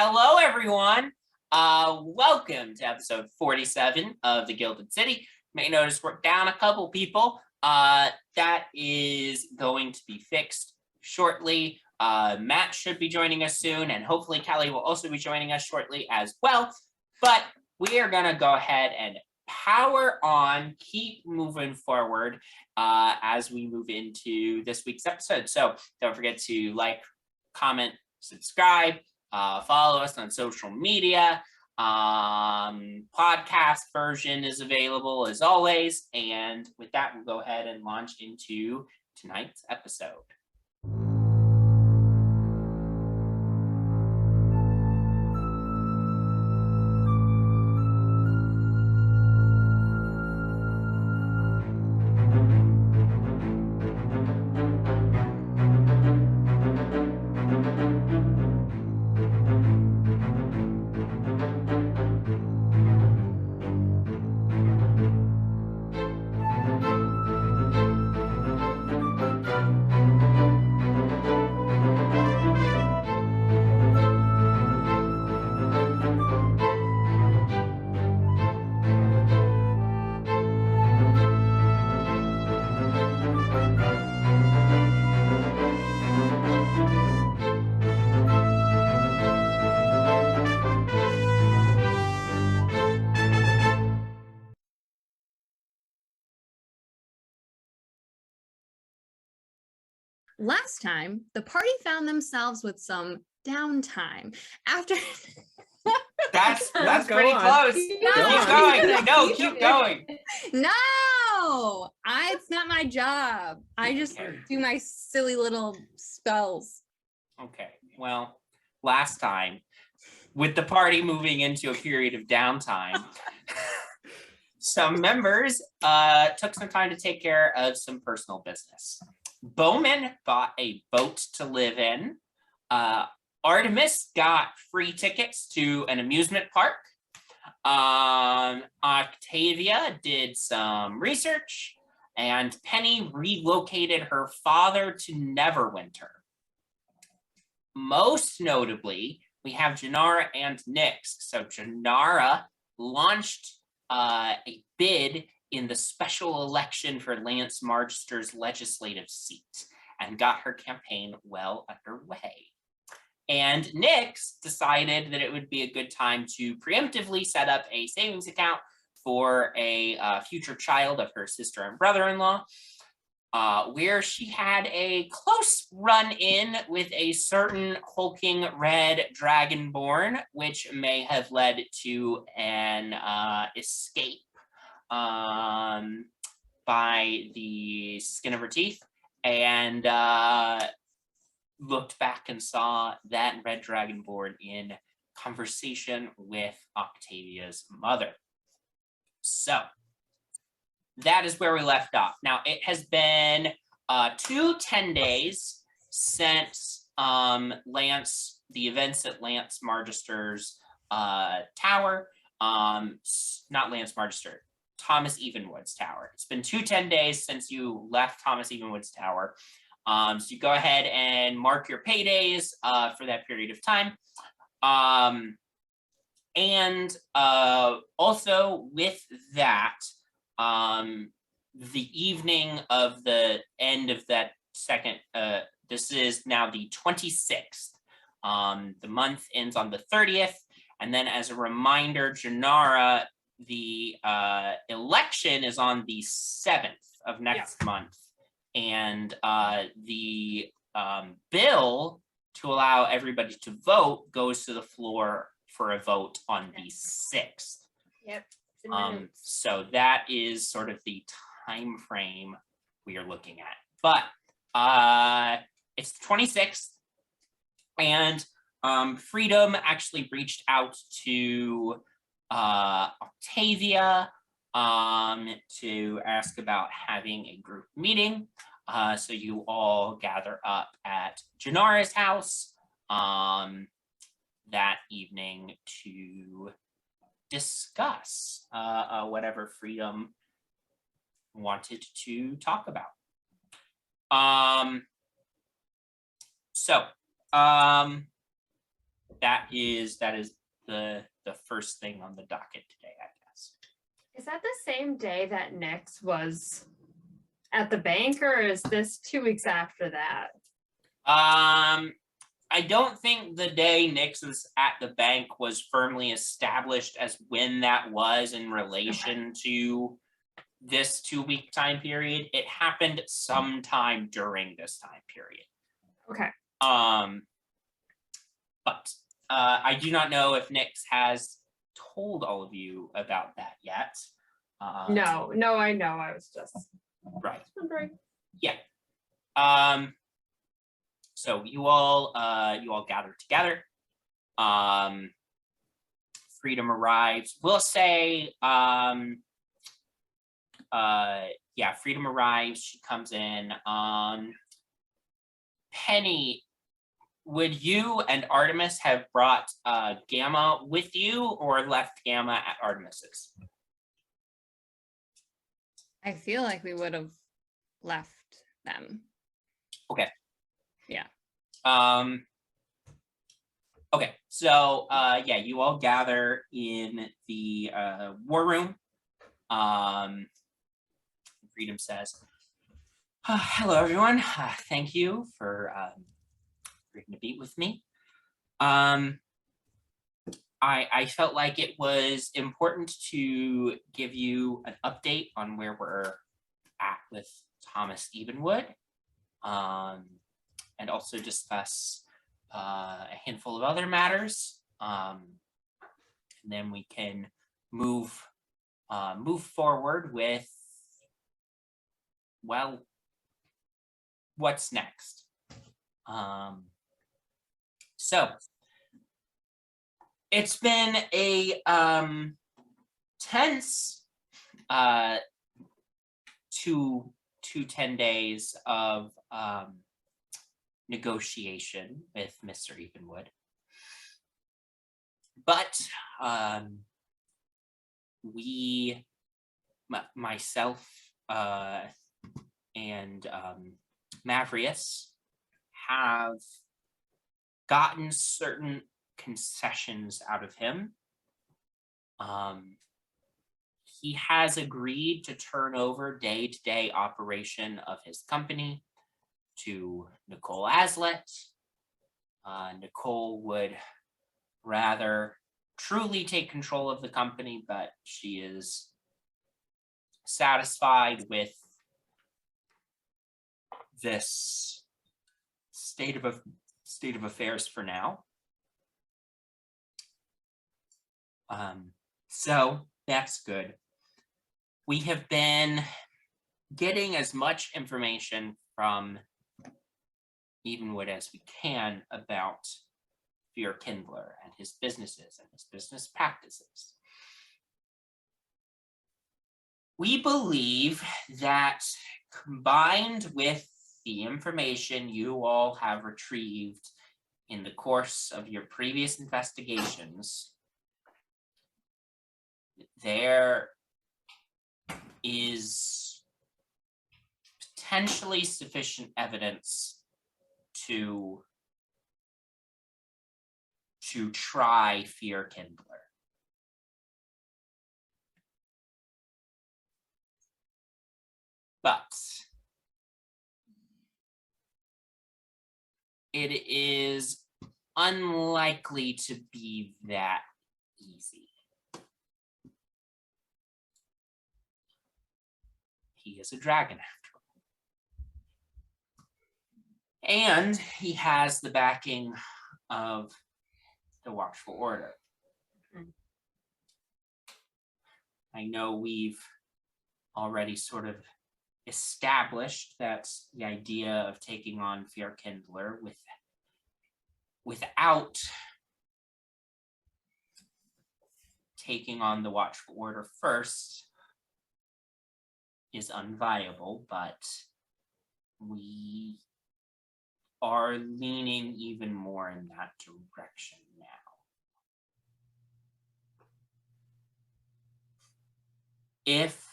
Hello, everyone. Welcome to episode 47 of the Gilded City. You may notice we're down a couple people. That is going to be fixed shortly. Matt should be joining us soon, and hopefully Kelly will also be joining us shortly as well. But we are going to go ahead and power on, keep moving forward as we move into this week's episode. So don't forget to like, comment, subscribe, follow us on social media. Podcast version is available as always. And with that, we'll go ahead and launch into tonight's episode. Last time, the party found themselves with some downtime after. That's pretty close. Keep going. No, keep going. No, it's not my job. I just do my silly little spells. Okay. Well, last time, with the party moving into a period of downtime, some members took some time to take care of some personal business. Bowman bought a boat to live in. Artemis got free tickets to an amusement park. Octavia did some research, and Penny relocated her father to Neverwinter. Most notably, we have Janara and Nyx. So Janara launched a bid in the special election for Lance Marchester's legislative seat and got her campaign well underway. And Nyx decided that it would be a good time to preemptively set up a savings account for a future child of her sister and brother-in-law, where she had a close run-in with a certain hulking red dragonborn, which may have led to an escape by the skin of her teeth, and looked back and saw that red dragonborn in conversation with Octavia's mother. So that is where we left off. Now, it has been 10 days since the events at Lance Marchester's tower. Not Lance Marchester, Thomas Evenwood's tower. It's been 10 days since you left Thomas Evenwood's tower. So you go ahead and mark your paydays for that period of time. And also with that, the evening of the end of that second, this is now the 26th. The month ends on the 30th. And then as a reminder, Janara, the election is on the 7th of next month. And the bill to allow everybody to vote goes to the floor for a vote on the 6th. Yep. So that is sort of the time frame we are looking at. But it's the 26th, and Freedom actually reached out to Octavia to ask about having a group meeting. So you all gather up at Janara's house that evening to discuss whatever Freedom wanted to talk about. that is the first thing on the docket today, I guess. Is that the same day that Nix was at the bank, or is this 2 weeks after that? I don't think the day Nix was at the bank was firmly established as when that was in relation to this 2-week time period. It happened sometime during this time period. Okay. But I do not know if Nix has told all of you about that yet. No, I know. I was just Right. wondering. Yeah. So you all gather together. Freedom arrives. We'll say, Freedom arrives. She comes in. Penny, would you and Artemis have brought Gamma with you, or left Gamma at Artemis's? I feel like we would have left them. Okay. Yeah. Okay, so you all gather in the war room. Freedom says, hello everyone. Thank you for agreeing to meet with me. I felt like it was important to give you an update on where we're at with Thomas Evenwood, and also discuss a handful of other matters, and then we can move forward with, well, what's next. So it's been a tense 10 days of negotiation with Mr. Evenwood. But myself and Mavrius have gotten certain concessions out of him. He has agreed to turn over day-to-day operation of his company to Nicole Aslet. Nicole would rather truly take control of the company, but she is satisfied with this state of affairs for now. So that's good. We have been getting as much information from Evenwood as we can about Fear Kindler and his businesses and his business practices. We believe that, combined with the information you all have retrieved in the course of your previous investigations, there is potentially sufficient evidence to try Fear Kindler. But it is unlikely to be that easy. He is a dragon after all. And he has the backing of the Watchful Order. I know we've already sort of established that the idea of taking on Fear Kindler without taking on the Watchful Order first is unviable, but we are leaning even more in that direction now. If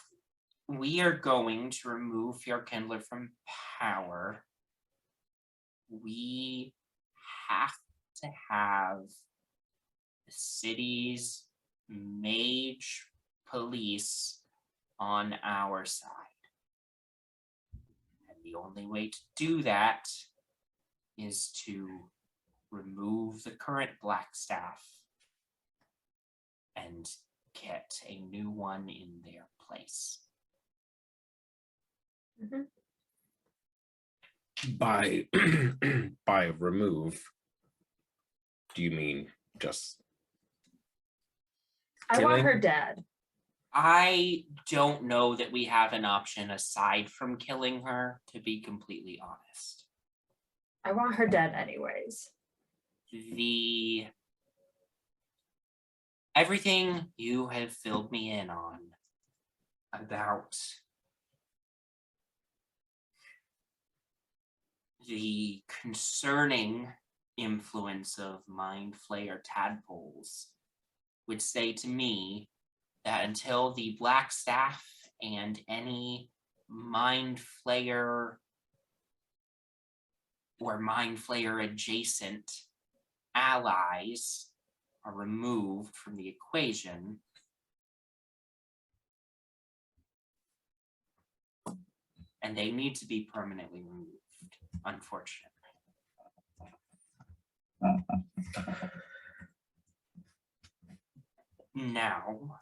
we are going to remove Fear Kindler from power, we have to have the city's mage police on our side. And the only way to do that is to remove the current Blackstaff and get a new one in their place. Mhm. By by remove, do you mean just I want Killing? her dead. I don't know that we have an option aside from killing her, to be completely honest. I want her dead anyways. Everything you have filled me in on about the concerning influence of mind flayer tadpoles would say to me that until the Blackstaff and any mind flayer or mind flayer adjacent allies are removed from the equation, and they need to be permanently removed, unfortunately. Now,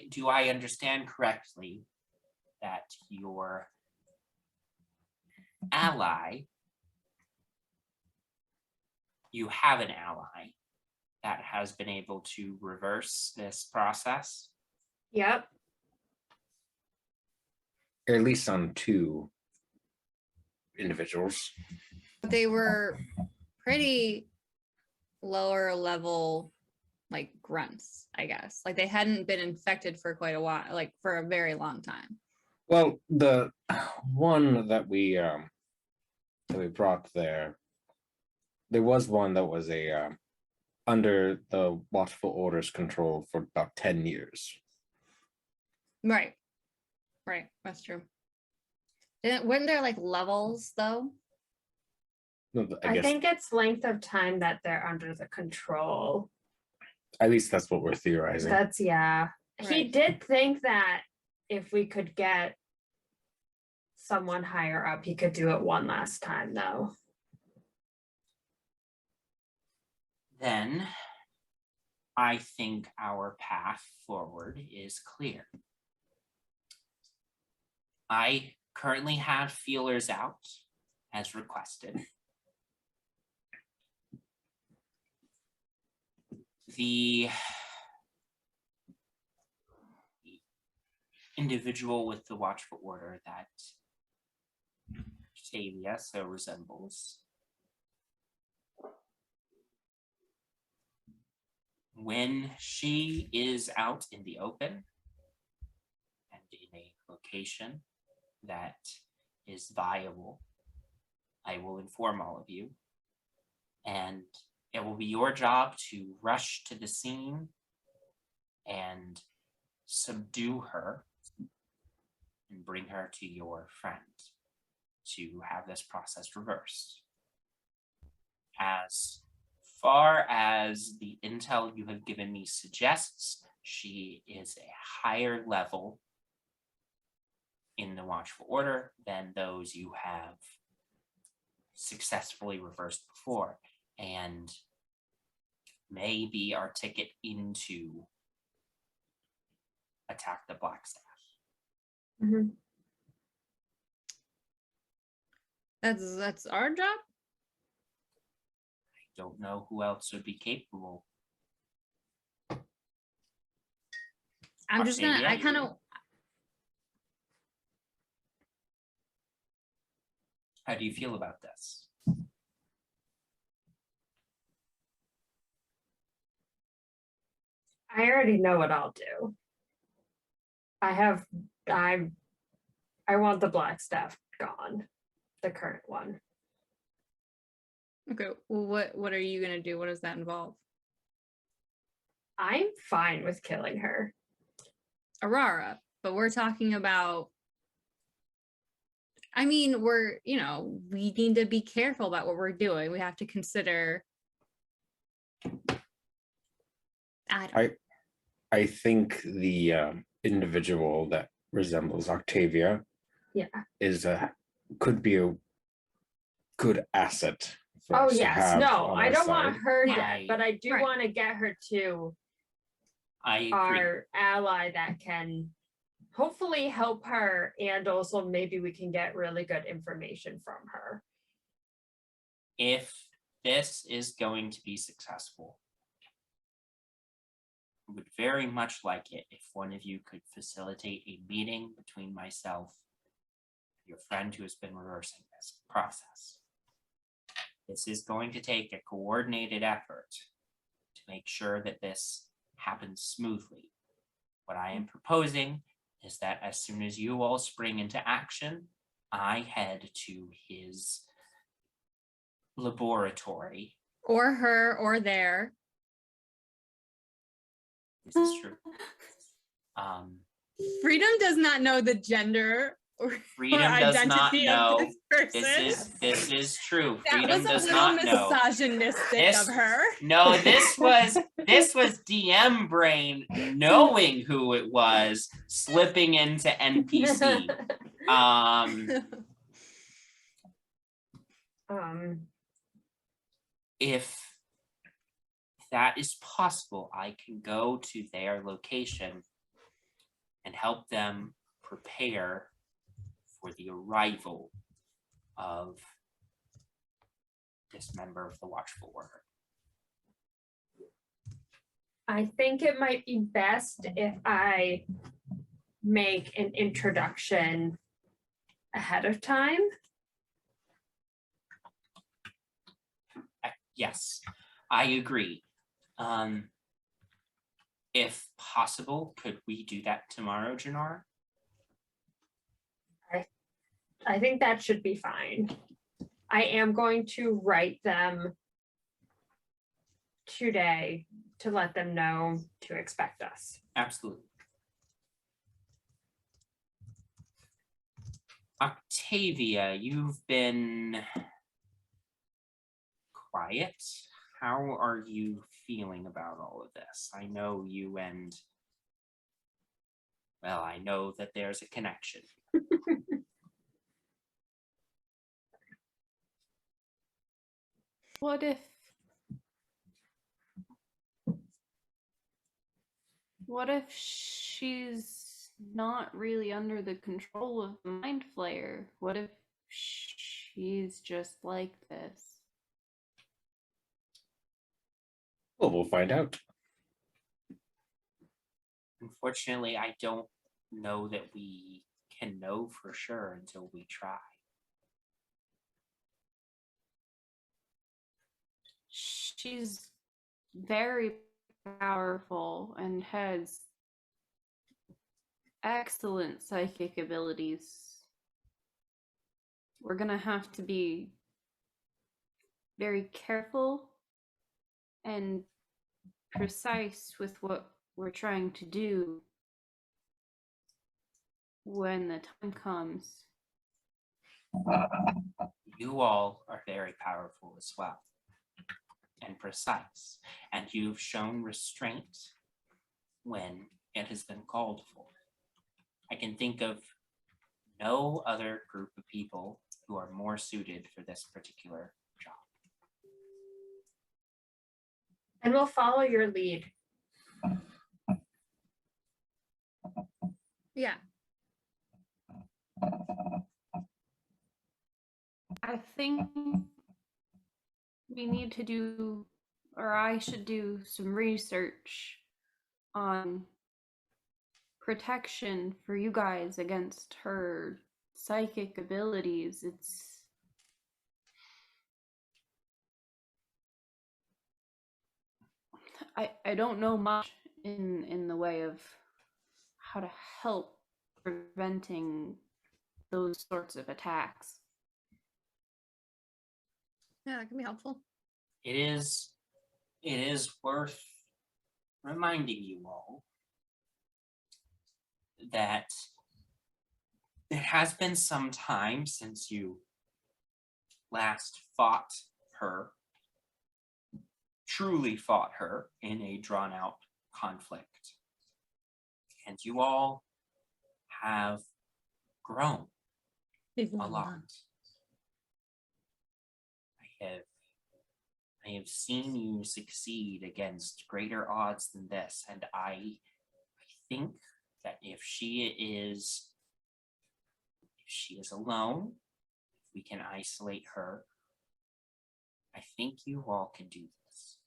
do I understand correctly that your ally, you have an ally that has been able to reverse this process? Yep. or at least on two individuals? They were pretty lower level, like grunts, I guess. Like they hadn't been infected for quite a while, like for a very long time. Well, the one that we brought there was one that was under the watchful orders control for about 10 years. Right. Right. That's true. Weren't there like levels though? No, I I guess think it's length of time that they're under the control. at least that's what we're theorizing. That's yeah. He Right. did think that if we could get someone higher up, he could do it one last time though. Then I think our path forward is clear. I currently have feelers out as requested. The individual with the watchful order that Octavia so resembles, when she is out in the open and in a location that is viable, I will inform all of you, and it will be your job to rush to the scene and subdue her and bring her to your friend to have this process reversed. As far as the intel you have given me suggests, she is a higher level in the watchful order than those you have successfully reversed before, and may be our ticket into attack the Blackstaff. Mhm. That's our job. Don't know who else would be capable. I'm just gonna. I Octavia? kind of. How do you feel about this? I already know what I'll do. I want the black staff gone. The current one. Okay. Well, what are you gonna do? What does that involve? I'm fine with killing her. Aurora, but we're talking about I mean, we need to be careful about what we're doing. We have to consider. I think the individual that resembles Octavia Yeah. could be a good asset for Oh us to yes, have no, on I our don't want side. her Right. dead, but I do Right. want to get her to I agree. our ally that can hopefully help her, and also maybe we can get really good information from her. If this is going to be successful, I would very much like it if one of you could facilitate a meeting between myself and your friend who has been reversing this process. This is going to take a coordinated effort to make sure that this happens smoothly. What I am proposing is that as soon as you all spring into action, I head to his laboratory. Or her, or their. This is true. Freedom does not know the gender or Freedom does not identity know. of this person. This is true. That Freedom was a does little not know. misogynistic This- of her. No, this was DM brain knowing who it was, slipping into NPC. If that is possible, I can go to their location and help them prepare for the arrival of this member of the Watchful Order. I think it might be best if I make an introduction ahead of time. Yes, I agree. If possible, could we do that tomorrow, Janara? I think that should be fine. I am going to write them today to let them know to expect us. Absolutely. Octavia, you've been quiet. How are you feeling about all of this? I know you and, well, I know that there's a connection. What if she's not really under the control of the Mind Flayer? What if she's just like this? Well, we'll find out. Unfortunately, I don't know that we can know for sure until we try. She's very powerful and has excellent psychic abilities. We're gonna have to be very careful and precise with what we're trying to do when the time comes. You all are very powerful as well, and precise, and you've shown restraint when it has been called for. I can think of no other group of people who are more suited for this particular job. And we'll follow your lead. Yeah. I think we need to do, or I should do some research on protection for you guys against her psychic abilities. I don't know much in the way of how to help preventing those sorts of attacks. Yeah, that can be helpful. It is worth reminding you all that It has been some time since you last fought her, truly fought her in a drawn out conflict. And you all have grown a lot. I have seen you succeed against greater odds than this, and I think that if she is alone, if we can isolate her, I think you all can do this.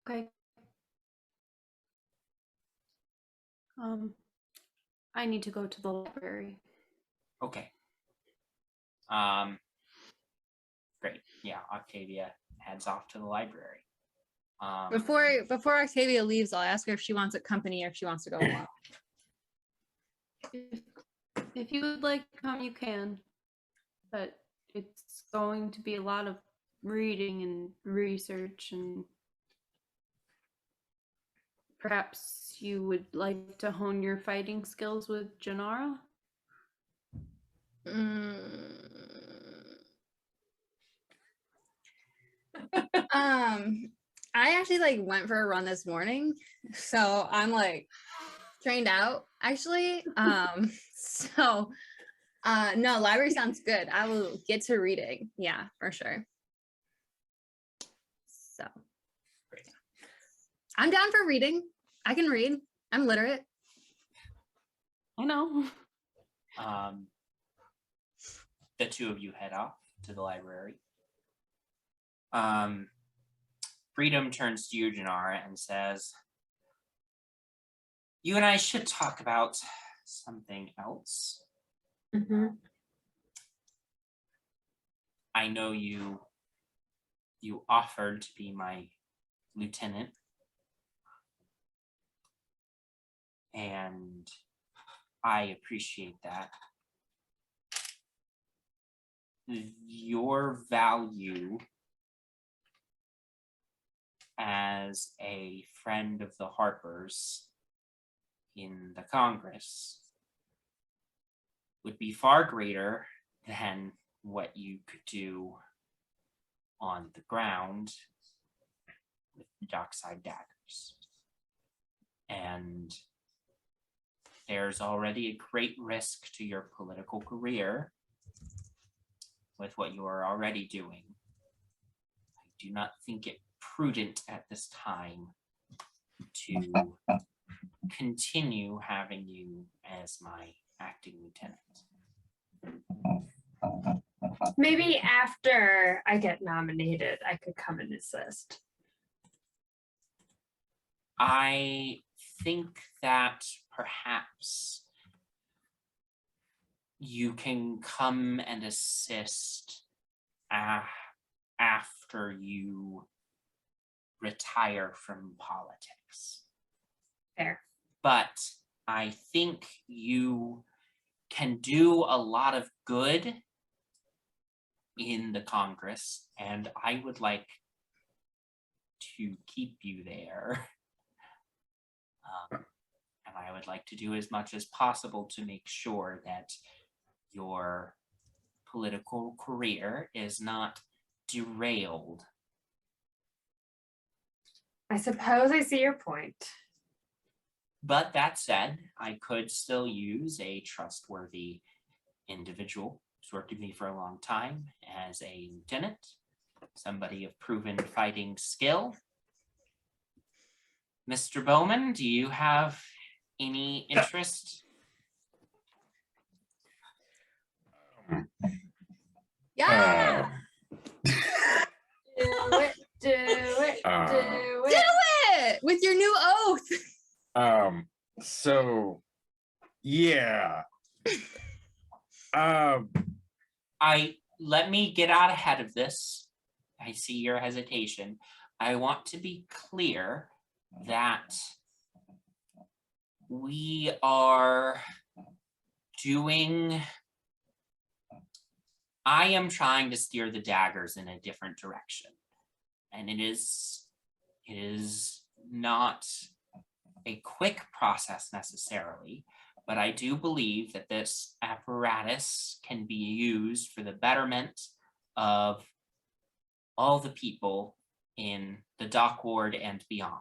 Okay. I need to go to the library. Okay. Great. Yeah, Octavia heads off to the library. Before Octavia leaves, I'll ask her if she wants a company or if she wants to go alone. If you would like to come, you can. But it's going to be a lot of reading and research, and perhaps you would like to hone your fighting skills with Janara? I actually went for a run this morning, so I'm trained out actually. So no, library sounds good. I will get to reading. Yeah, for sure. So Great. I'm down for reading. I can read. I'm literate. I know. The two of you head off to the library. Freedom turns to you, Janara, and says, "You and I should talk about something else. I know you offered to be my lieutenant, and I appreciate that. Your value as a friend of the Harpers in the Congress would be far greater than what you could do on the ground with the dockside daggers. And there's already a great risk to your political career with what you are already doing. I do not think it prudent at this time to continue having you as my acting lieutenant." Maybe after I get nominated, I could come and assist. I think that perhaps you can come and assist after you retire from politics. Fair. But I think you can do a lot of good in the Congress, and I would like to keep you there. And I would like to do as much as possible to make sure that your political career is not derailed. I suppose I see your point. But that said, I could still use a trustworthy individual who's worked with me for a long time as a lieutenant, somebody of proven fighting skill. Mr. Bowman, do you have any interest? Yeah, Do it, do it, do it. do it with your new oath. So yeah. Let me get out ahead of this. I see your hesitation. I want to be clear that we are doing. I am trying to steer the daggers in a different direction. And it is It is not a quick process necessarily, but I do believe that this apparatus can be used for the betterment of all the people in the dock ward and beyond.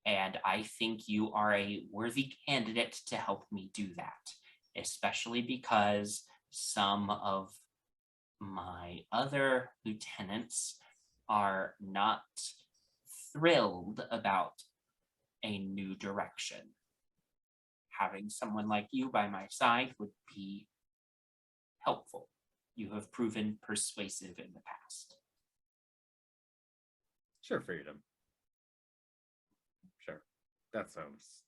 And I think you are a worthy candidate to help me do that, especially because some of my other lieutenants are not thrilled about a new direction. Having someone like you by my side would be helpful. You have proven persuasive in the past. Sure, Freedom. Sure. That sounds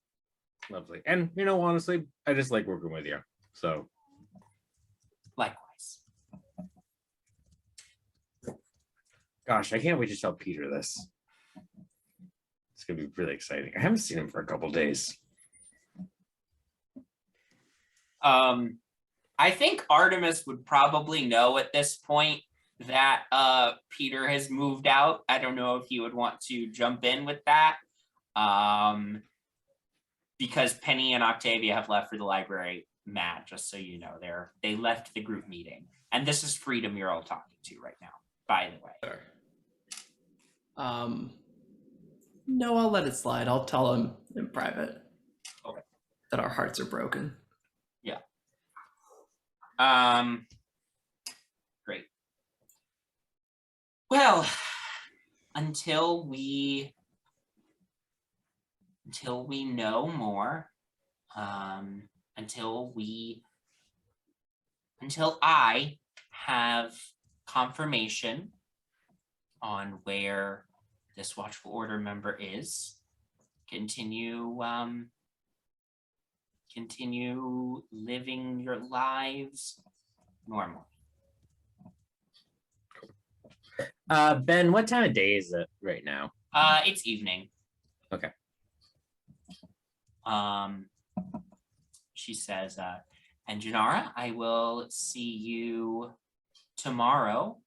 lovely. And, honestly, I just like working with you. So, Likewise. gosh, I can't wait to tell Peter this. It's going to be really exciting. I haven't seen him for a couple days. I think Artemis would probably know at this point that Peter has moved out. I don't know if he would want to jump in with that. Because Penny and Octavia have left for the library. Matt, just so you know, they left the group meeting. And this is Freedom you're all talking to right now, by the way. Sure. No, I'll let it slide. I'll tell him in private. Okay. That our hearts are broken. Yeah. Great. Well, until we know more, until I have confirmation on where this watchful order member is, continue living your lives normally. Ben, what time of day is it right now? It's evening. Okay. She says, and Janara, I will see you tomorrow.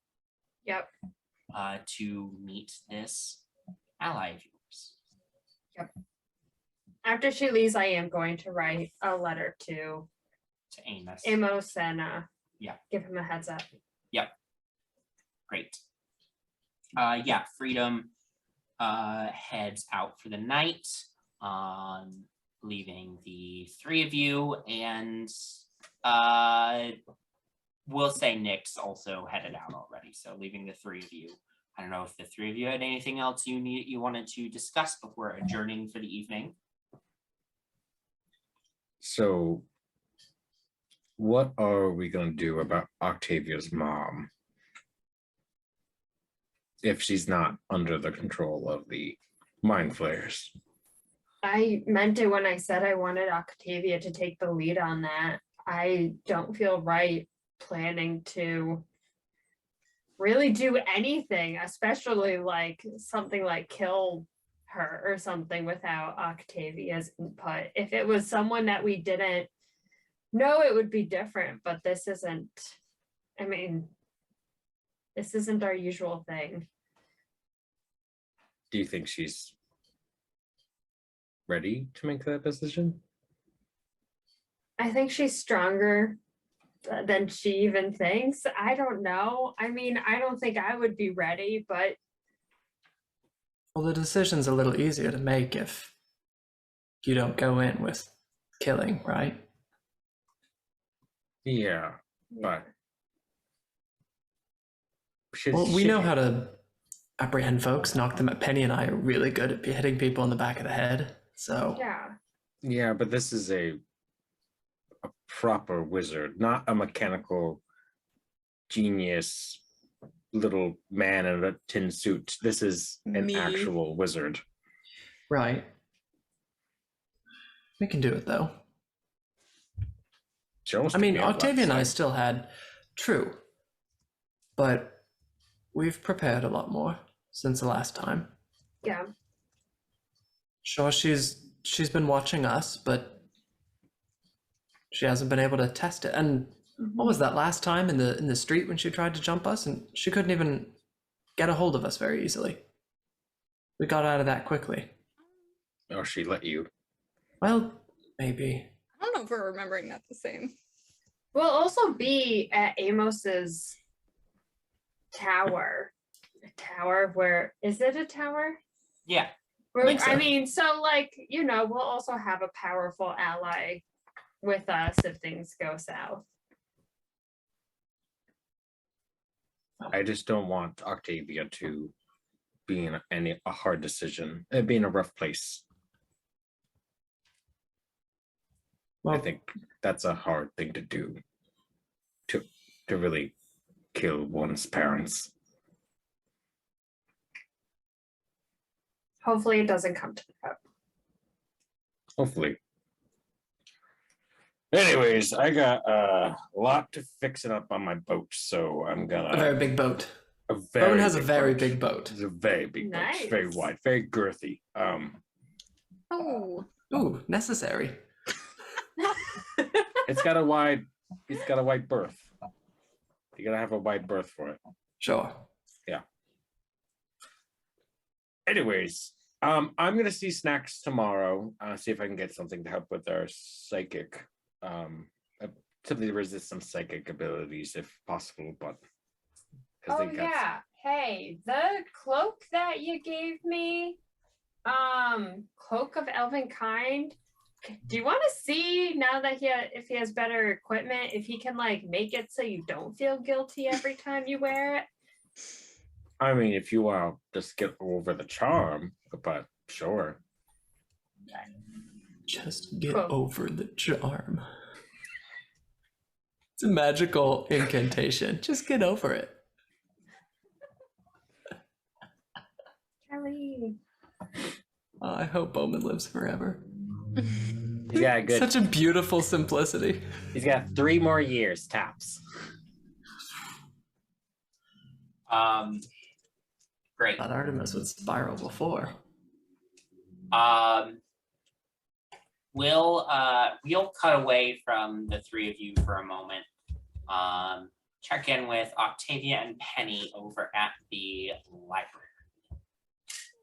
Yep. To meet this ally of yours. Yep. After she leaves, I am going to write a letter to Amos and give him a heads up. Yep. Great. Freedom heads out for the night, leaving the three of you, and we'll say Nick's also headed out already, so leaving the three of you. I don't know if the three of you had anything else you wanted to discuss before adjourning for the evening. So, what are we going to do about Octavia's mom? If she's not under the control of the mind flayers. I meant it when I said I wanted Octavia to take the lead on that. I don't feel right planning to really do anything, especially like something like kill her or something without Octavia's input. If it was someone that we didn't know, it would be different, but this isn't our usual thing. Do you think she's ready to make that decision? I think she's stronger than she even thinks. I don't know. I don't think I would be ready, but Well, the decision's a little easier to make if you don't go in with killing, right? Yeah, but Well, we know how to apprehend folks. Penny and I are really good at hitting people in the back of the head. So yeah, but this is a proper wizard, not a mechanical genius little man in a tin suit. This is an actual wizard. Right. We can do it though. Octavia and I still had true, but we've prepared a lot more since the last time. Yeah. Sure, she's been watching us, but she hasn't been able to test it. And what was that last time in the street when she tried to jump us, and she couldn't even get a hold of us very easily. We got out of that quickly. Or she let you. Well, maybe. I don't know if we're remembering that the same. We'll also be at Amos's tower. A tower where is it a tower? Yeah. Think so. I mean, so like, you know, we'll also have a powerful ally with us if things go south. I just don't want Octavia to be in a hard decision. Be in a rough place. I Well, think that's a hard thing to do. To really kill one's parents. Hopefully it doesn't come to that. Hopefully. Anyways, I got a lot to fix it up on my boat, so I'm gonna. a very big boat. Very Bowen has a big very boat. big boat. It's a very big boat. It's very Nice. wide, very girthy. Oh, Ooh, necessary. It's got a wide berth. You gotta have a wide berth for it. Sure. Anyways, I'm gonna see Snacks tomorrow. See if I can get something to help with our psychic. Simply resist some psychic abilities if possible, but Oh yeah. Hey, the cloak that you gave me, Cloak of Elven Kind. Do you want to see now that if he has better equipment, if he can like make it so you don't feel guilty every time you wear it? I mean, if you want to just get over the charm, but sure. Just get Cool. over the charm. It's a magical incantation. Just get over it. Kelly. Oh, I hope Bowman lives forever. He's got a good. Such a beautiful simplicity. He's got 3 more years tops. Great. Thought Artemis would spiral before. We'll cut away from the three of you for a moment. Check in with Octavia and Penny over at the library.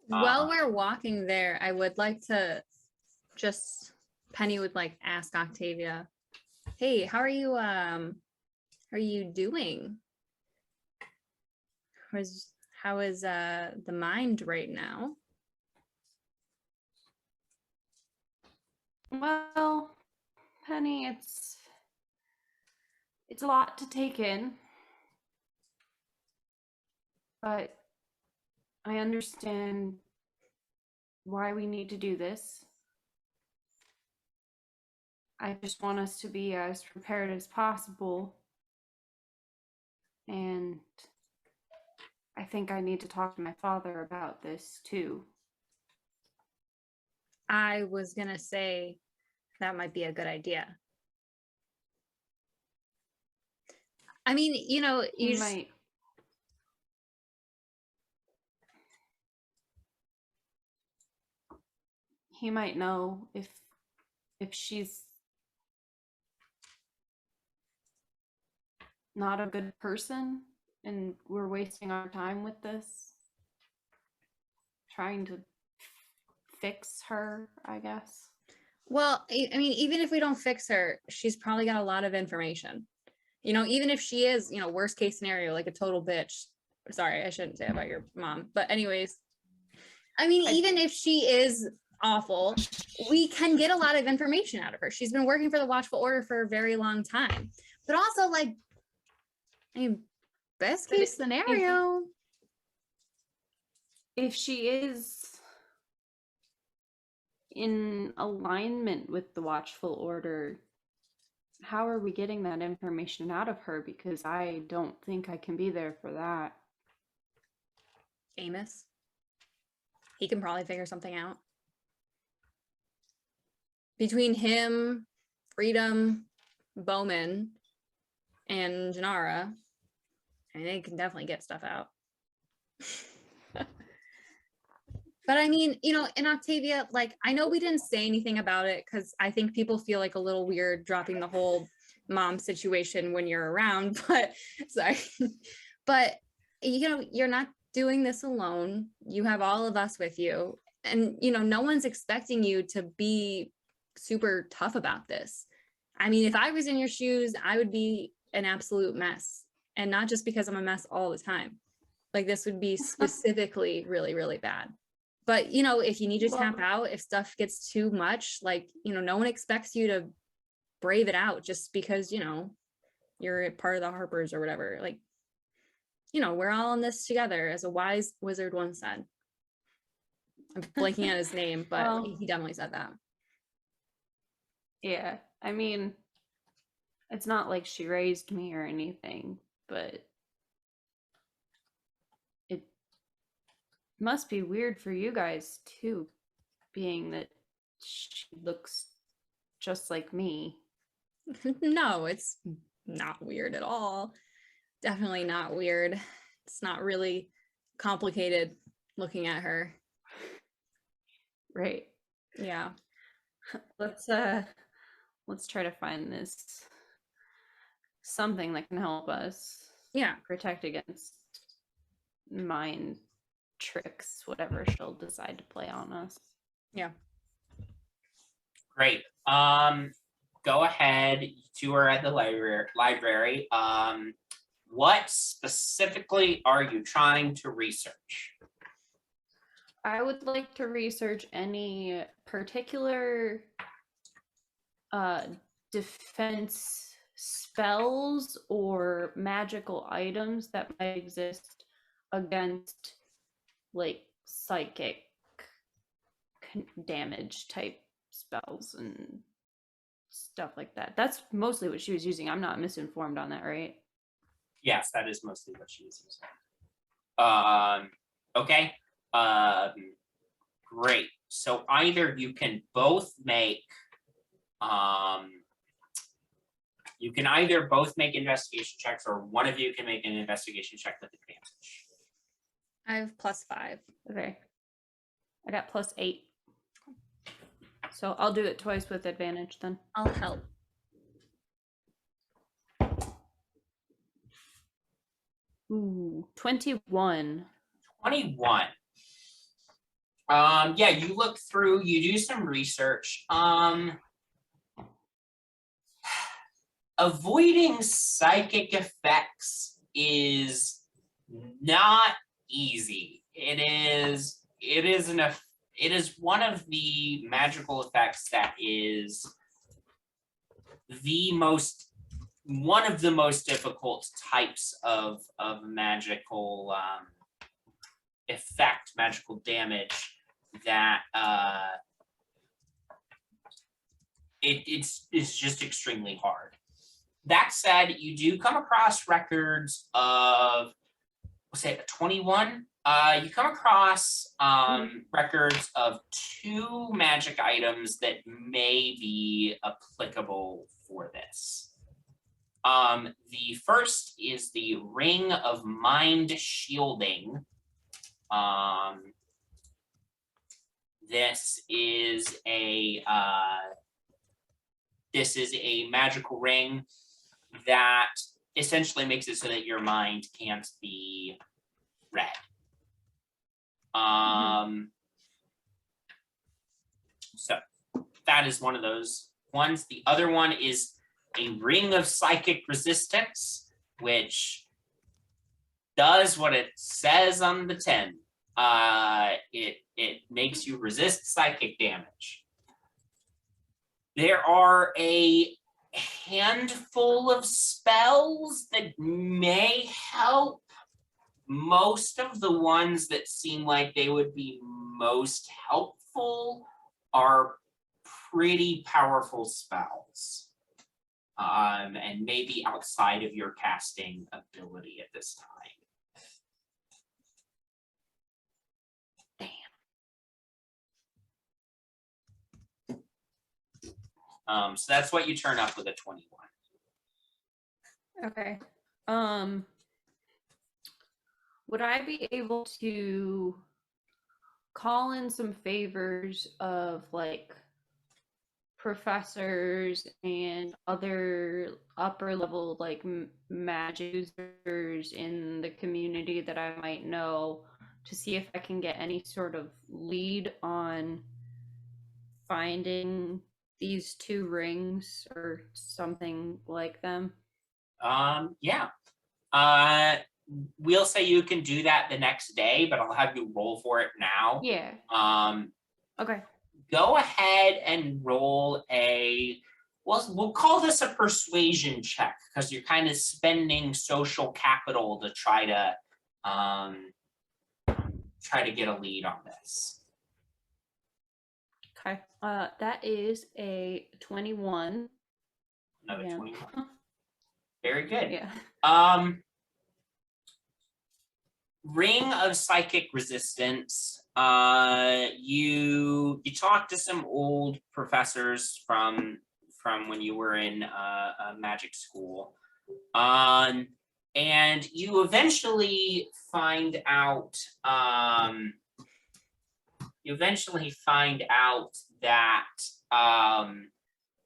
while we're walking there, I would like to Penny would like ask Octavia, hey, how are you doing? How is the mind right now? Well, Penny, it's a lot to take in, but I understand why we need to do this. I just want us to be as prepared as possible, and I think I need to talk to my father about this too. I was gonna say that might be a good idea. I mean, you know, He might. He might know if she's not a good person and we're wasting our time with this, trying to fix her, I guess. well, I mean, even if we don't fix her, she's probably got a lot of information. You know, even if she is, you know, worst case scenario, like a total bitch. Sorry, I shouldn't say about your mom. But anyways, I mean, even if she is awful, we can get a lot of information out of her. She's been working for the Watchful Order for a very long time. But also, like, I mean, best case scenario. If she is in alignment with the Watchful Order, how are we getting that information out of her? Because I don't think I can be there for that. Amos, he can probably figure something out. Between him, Freedom, Bowman, and Janara, I mean, they can definitely get stuff out. But I mean, you know, in Octavia, like, I know we didn't say anything about it because I think people feel like a little weird dropping the whole mom situation when you're around, but sorry. But, you know, you're not doing this alone. You have all of us with you. And, you know, no one's expecting you to be super tough about this. I mean, if I was in your shoes, I would be an absolute mess. And not just because I'm a mess all the time. Like this would be specifically really, really bad. But, you know, if you need to tap out, if stuff gets too much, like, you know, no one expects you to brave it out just because, you know, you're a part of the Harpers or whatever. Like, you know, we're all in this together, as a wise wizard once said. I'm blanking on his name, but Well, he definitely said that. yeah, I mean, it's not like she raised me or anything, but it must be weird for you guys too, being that she looks just like me. No, it's not weird at all. Definitely not weird. It's not really complicated looking at her. Right. Yeah. Let's try to find this something that can help us Yeah. protect against mind tricks, whatever she'll decide to play on us. Yeah. Great. Go ahead. You two are at the library. What specifically are you trying to research? I would like to research any particular defense spells or magical items that might exist against like psychic damage type spells and stuff like that. That's mostly what she was using. I'm not misinformed on that, right? Yes, that is mostly what she was using. Okay. Great. So either you can both make you can either both make investigation checks, or one of you can make an investigation check with advantage. I have +5. Okay. I got +8. So I'll do it twice with advantage then. I'll help. Ooh, 21. 21. Yeah, you look through, you do some research. Avoiding psychic effects is not easy. It is one of the magical effects that is one of the most difficult types of magical effect, magical damage that it's just extremely hard. That said, you do come across records of, we'll say, 21. You come across records of 2 magic items that may be applicable for this. The first is the Ring of Mind Shielding. This is a magical ring that essentially makes it so that your mind can't be read. So that is one of those ones. The other one is a Ring of Psychic Resistance, which does what it says on the tin. It makes you resist psychic damage. There are a handful of spells that may help. Most of the ones that seem like they would be most helpful are pretty powerful spells, and maybe outside of your casting ability at this time. So that's what you turn up with a 21. Okay. Would I be able to call in some favors of like professors and other upper level like magic users in the community that I might know to see if I can get any sort of lead on finding these two rings or something like them? Yeah. We'll say you can do that the next day, but I'll have you roll for it now. Yeah. Okay. Go ahead and roll we'll call this a persuasion check because you're kind of spending social capital to try to get a lead on this. Okay. That is a 21. Another Yeah. 21. Very good. Yeah. Ring of psychic resistance. You talk to some old professors from when you were in a magic school, and you eventually find out. That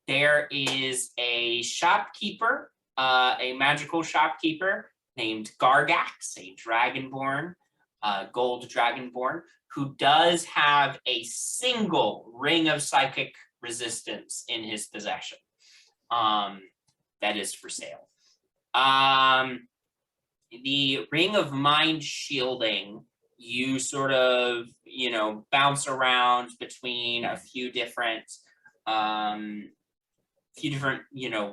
there is a shopkeeper, a magical shopkeeper named Gargax, a dragonborn, gold dragonborn, who does have a single ring of psychic resistance in his possession. That is for sale. The ring of mind shielding, you sort of, bounce around between a few different,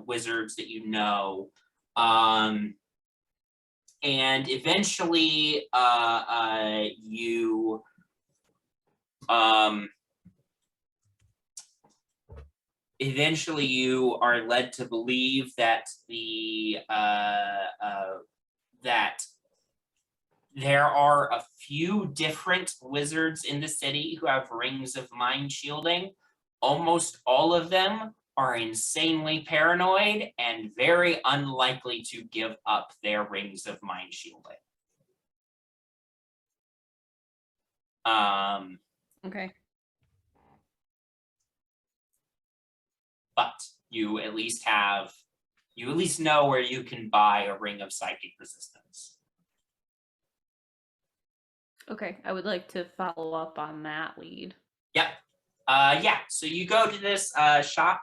wizards that you know. And eventually, you are led to believe that that there are a few different wizards in the city who have rings of mind shielding. Almost all of them are insanely paranoid and very unlikely to give up their rings of mind shielding. Okay. But you at least know where you can buy a ring of psychic resistance. Okay. I would like to follow up on that lead. Yep. So you go to this shop,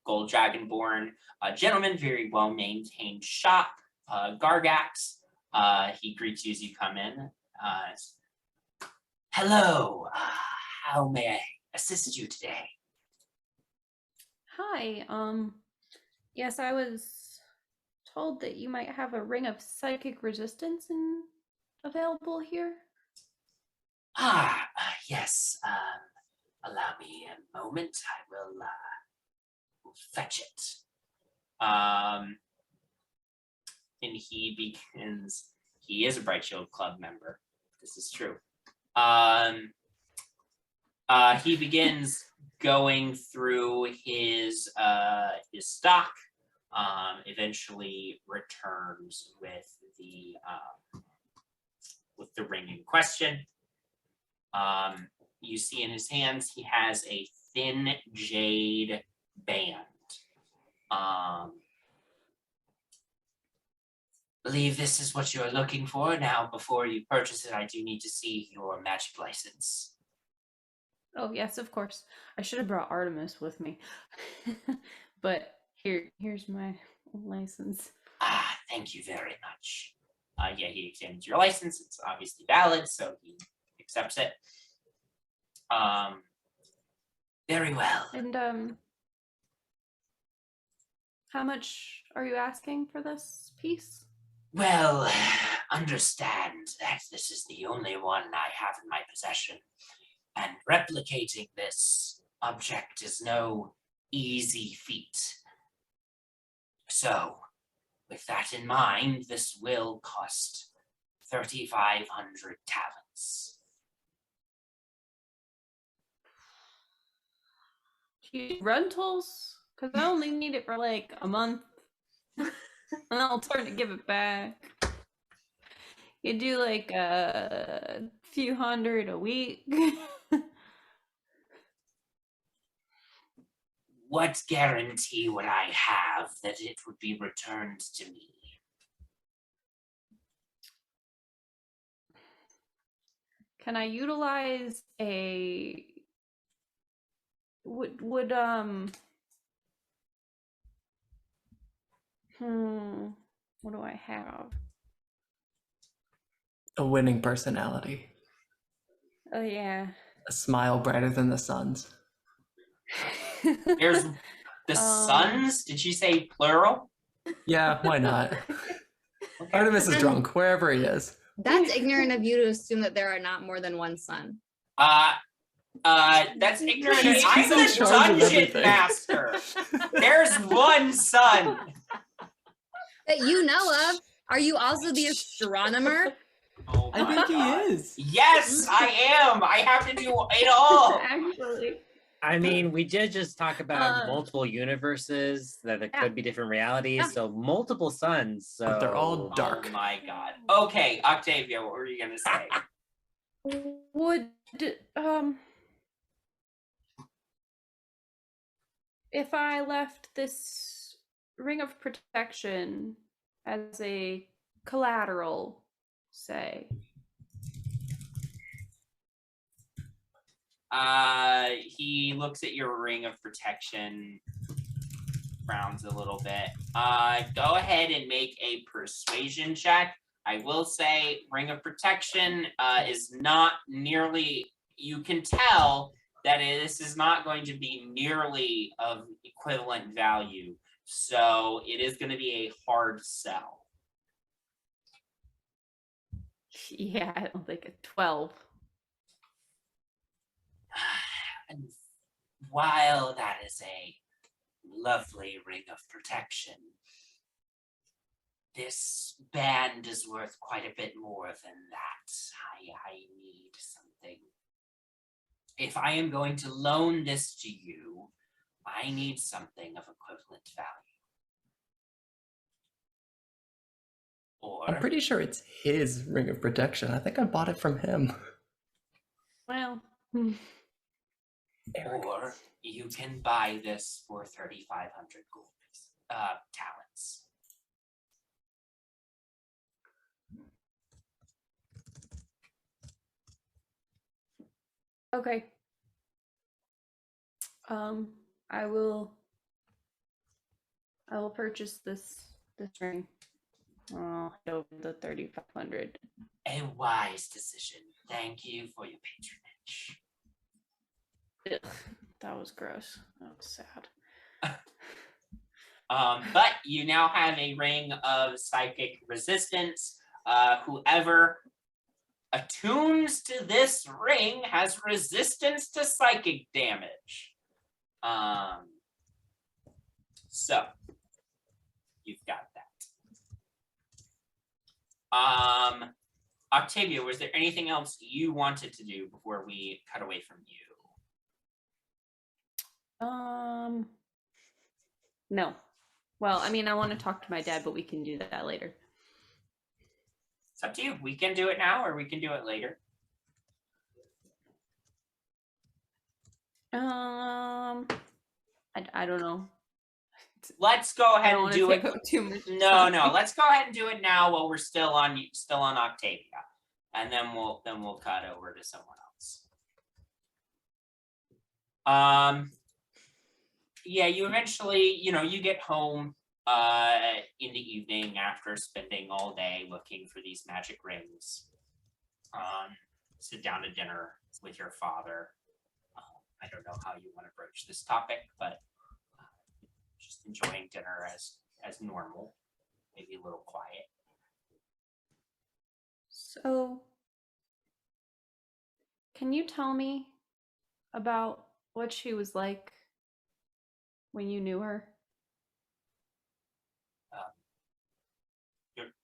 Gold Dragonborn, gentleman, very well maintained shop, Gargax. He greets you as you come in. Hello, how may I assist you today? Hi. Yes, I was told that you might have a ring of psychic resistance available here. Yes. Allow me a moment. I will fetch it. And he begins. He is a Bright Shield Club member. This is true. He begins going through his stock. Eventually returns with the ring in question. You see in his hands he has a thin jade band. Believe this is what you are looking for. Now, before you purchase it, I do need to see your magic license. Oh yes, of course. I should have brought Artemis with me. But here's my license. Thank you very much. He examines your license. It's obviously valid, so he accepts it. Very well. And how much are you asking for this piece? Well, understand that this is the only one I have in my possession, and replicating this object is no easy feat. So, with that in mind, this will cost 3,500 talents. Do you do rentals? Because I only need it for like a month. And I'll turn to give it back. You do like a few hundred a week. what guarantee would I have that it would be returned to me? Can I utilize a would what do I have? A winning personality, Oh yeah. a smile brighter than the sun's. There's the sons. Did you say plural? Yeah, why not? Okay. Artemis is drunk, wherever he is. That's ignorant of you to assume that there are not more than one son. That's ignorant. He's I'm in the charge of dungeon everything. master. There's one son. That you know of. Are you also the astronomer? Oh I my think he God. is. Yes, I am. I have to do it all. Actually. I mean, we did just talk about multiple universes, that there could be different realities, Yeah. so multiple suns. So But they're all dark. Oh my God. Okay, Octavia, what were you gonna say? Would if I left this ring of protection as a collateral, say. He looks at your ring of protection, frowns a little bit. Go ahead and make a persuasion check. I will say ring of protection is not nearly, you can tell that this is not going to be nearly of equivalent value. So it is going to be a hard sell. Yeah, I don't think a 12. And while that is a lovely ring of protection, this band is worth quite a bit more than that. I need something. If I am going to loan this to you, I need something of equivalent value. Or I'm pretty sure it's his ring of protection. I think I bought it from him. Well, or you can buy this for 3,500 gold talents. okay. I will purchase this ring. Oh, over the 3,500. A wise decision. Thank you for your patronage. Ugh, that was gross. That was sad. But you now have a ring of psychic resistance. Whoever attunes to this ring has resistance to psychic damage. So you've got that. Octavia, was there anything else you wanted to do before we cut away from you? No. Well, I mean, I want to talk to my dad, but we can do that later. It's up to you. We can do it now or we can do it later. I don't know. Let's go ahead and do it. Too much No, time. let's go ahead and do it now while we're still on Octavia. And then we'll cut over to someone else. Yeah, you eventually, you get home in the evening after spending all day looking for these magic rings. Sit down to dinner with your father. I don't know how you want to broach this topic, but just enjoying dinner as normal, maybe a little quiet. So, can you tell me about what she was like when you knew her?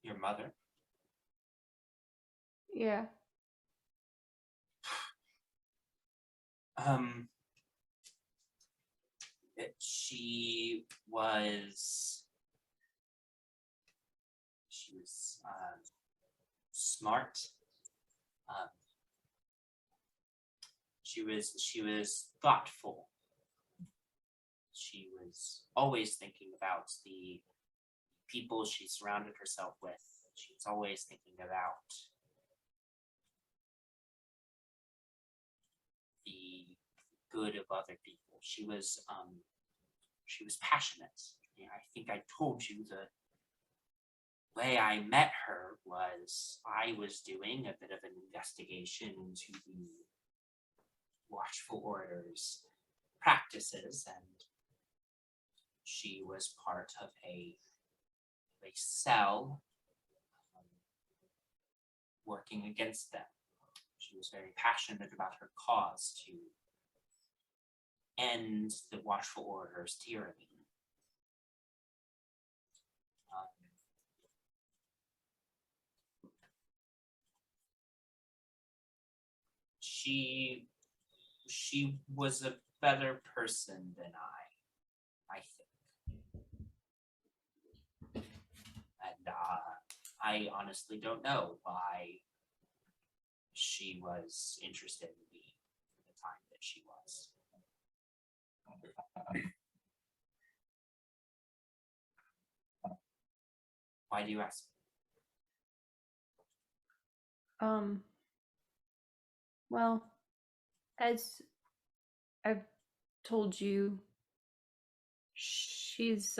Your mother? Yeah. She was smart. She was thoughtful. she was always thinking about the people she surrounded herself with. She was always thinking about the good of other people. She was passionate. Yeah, I think I told you the way I met her was I was doing a bit of an investigation into the Watchful Order's practices, and she was part of a cell working against them. She was very passionate about her cause to end the Watchful Order's tyranny. She was a better person than I think. And I honestly don't know why she was interested in me at the time that she was. Why do you ask? Well, as I've told you, she's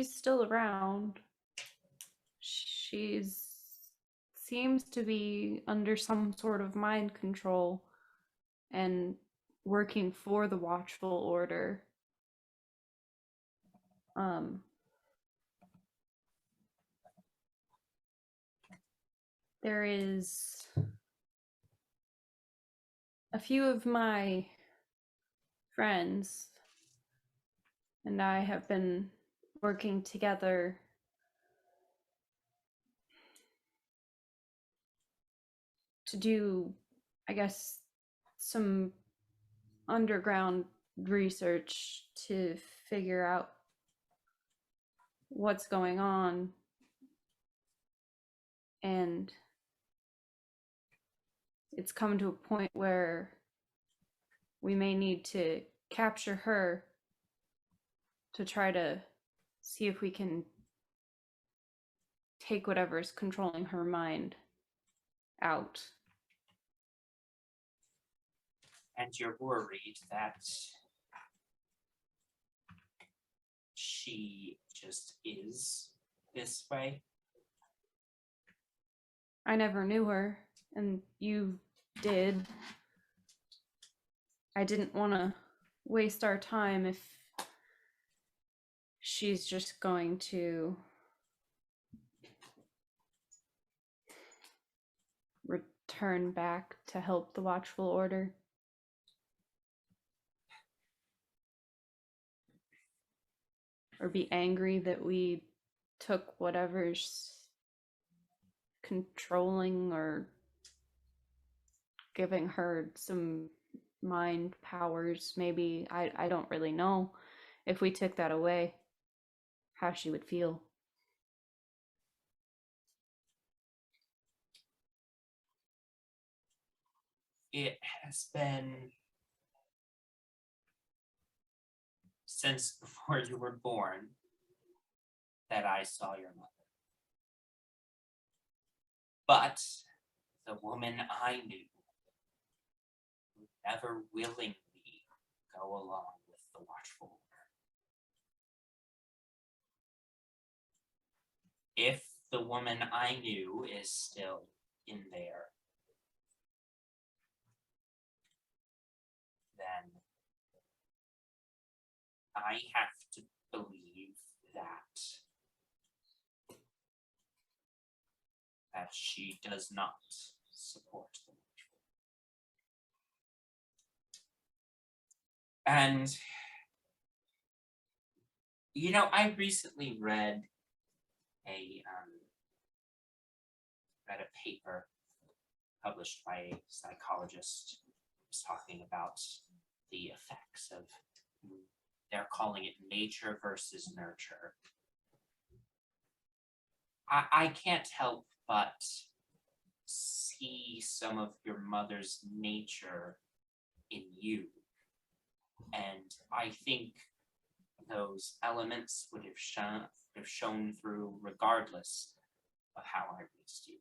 still around. She's seems to be under some sort of mind control and working for the Watchful Order. There is a few of my friends and I have been working together to do, I guess, some underground research to figure out what's going on. And it's come to a point where we may need to capture her to try to see if we can take whatever's controlling her mind out. And you're worried that she just is this way? I never knew her, and you did. I didn't want to waste our time if she's just going to return back to help the Watchful Order. Or be angry that we took whatever's controlling or giving her some mind powers. Maybe, I don't really know. If we took that away, how she would feel. It has been since before you were born that I saw your mother. But the woman I knew would never willingly go along with the Watchful Order. If the woman I knew is still in there, then I have to believe that she does not support the Watchful. And you know, I recently read a paper published by a psychologist who was talking about the effects of, they're calling it nature versus nurture. I can't help but see some of your mother's nature in you. And I think those elements would have shown through regardless of how I raised you.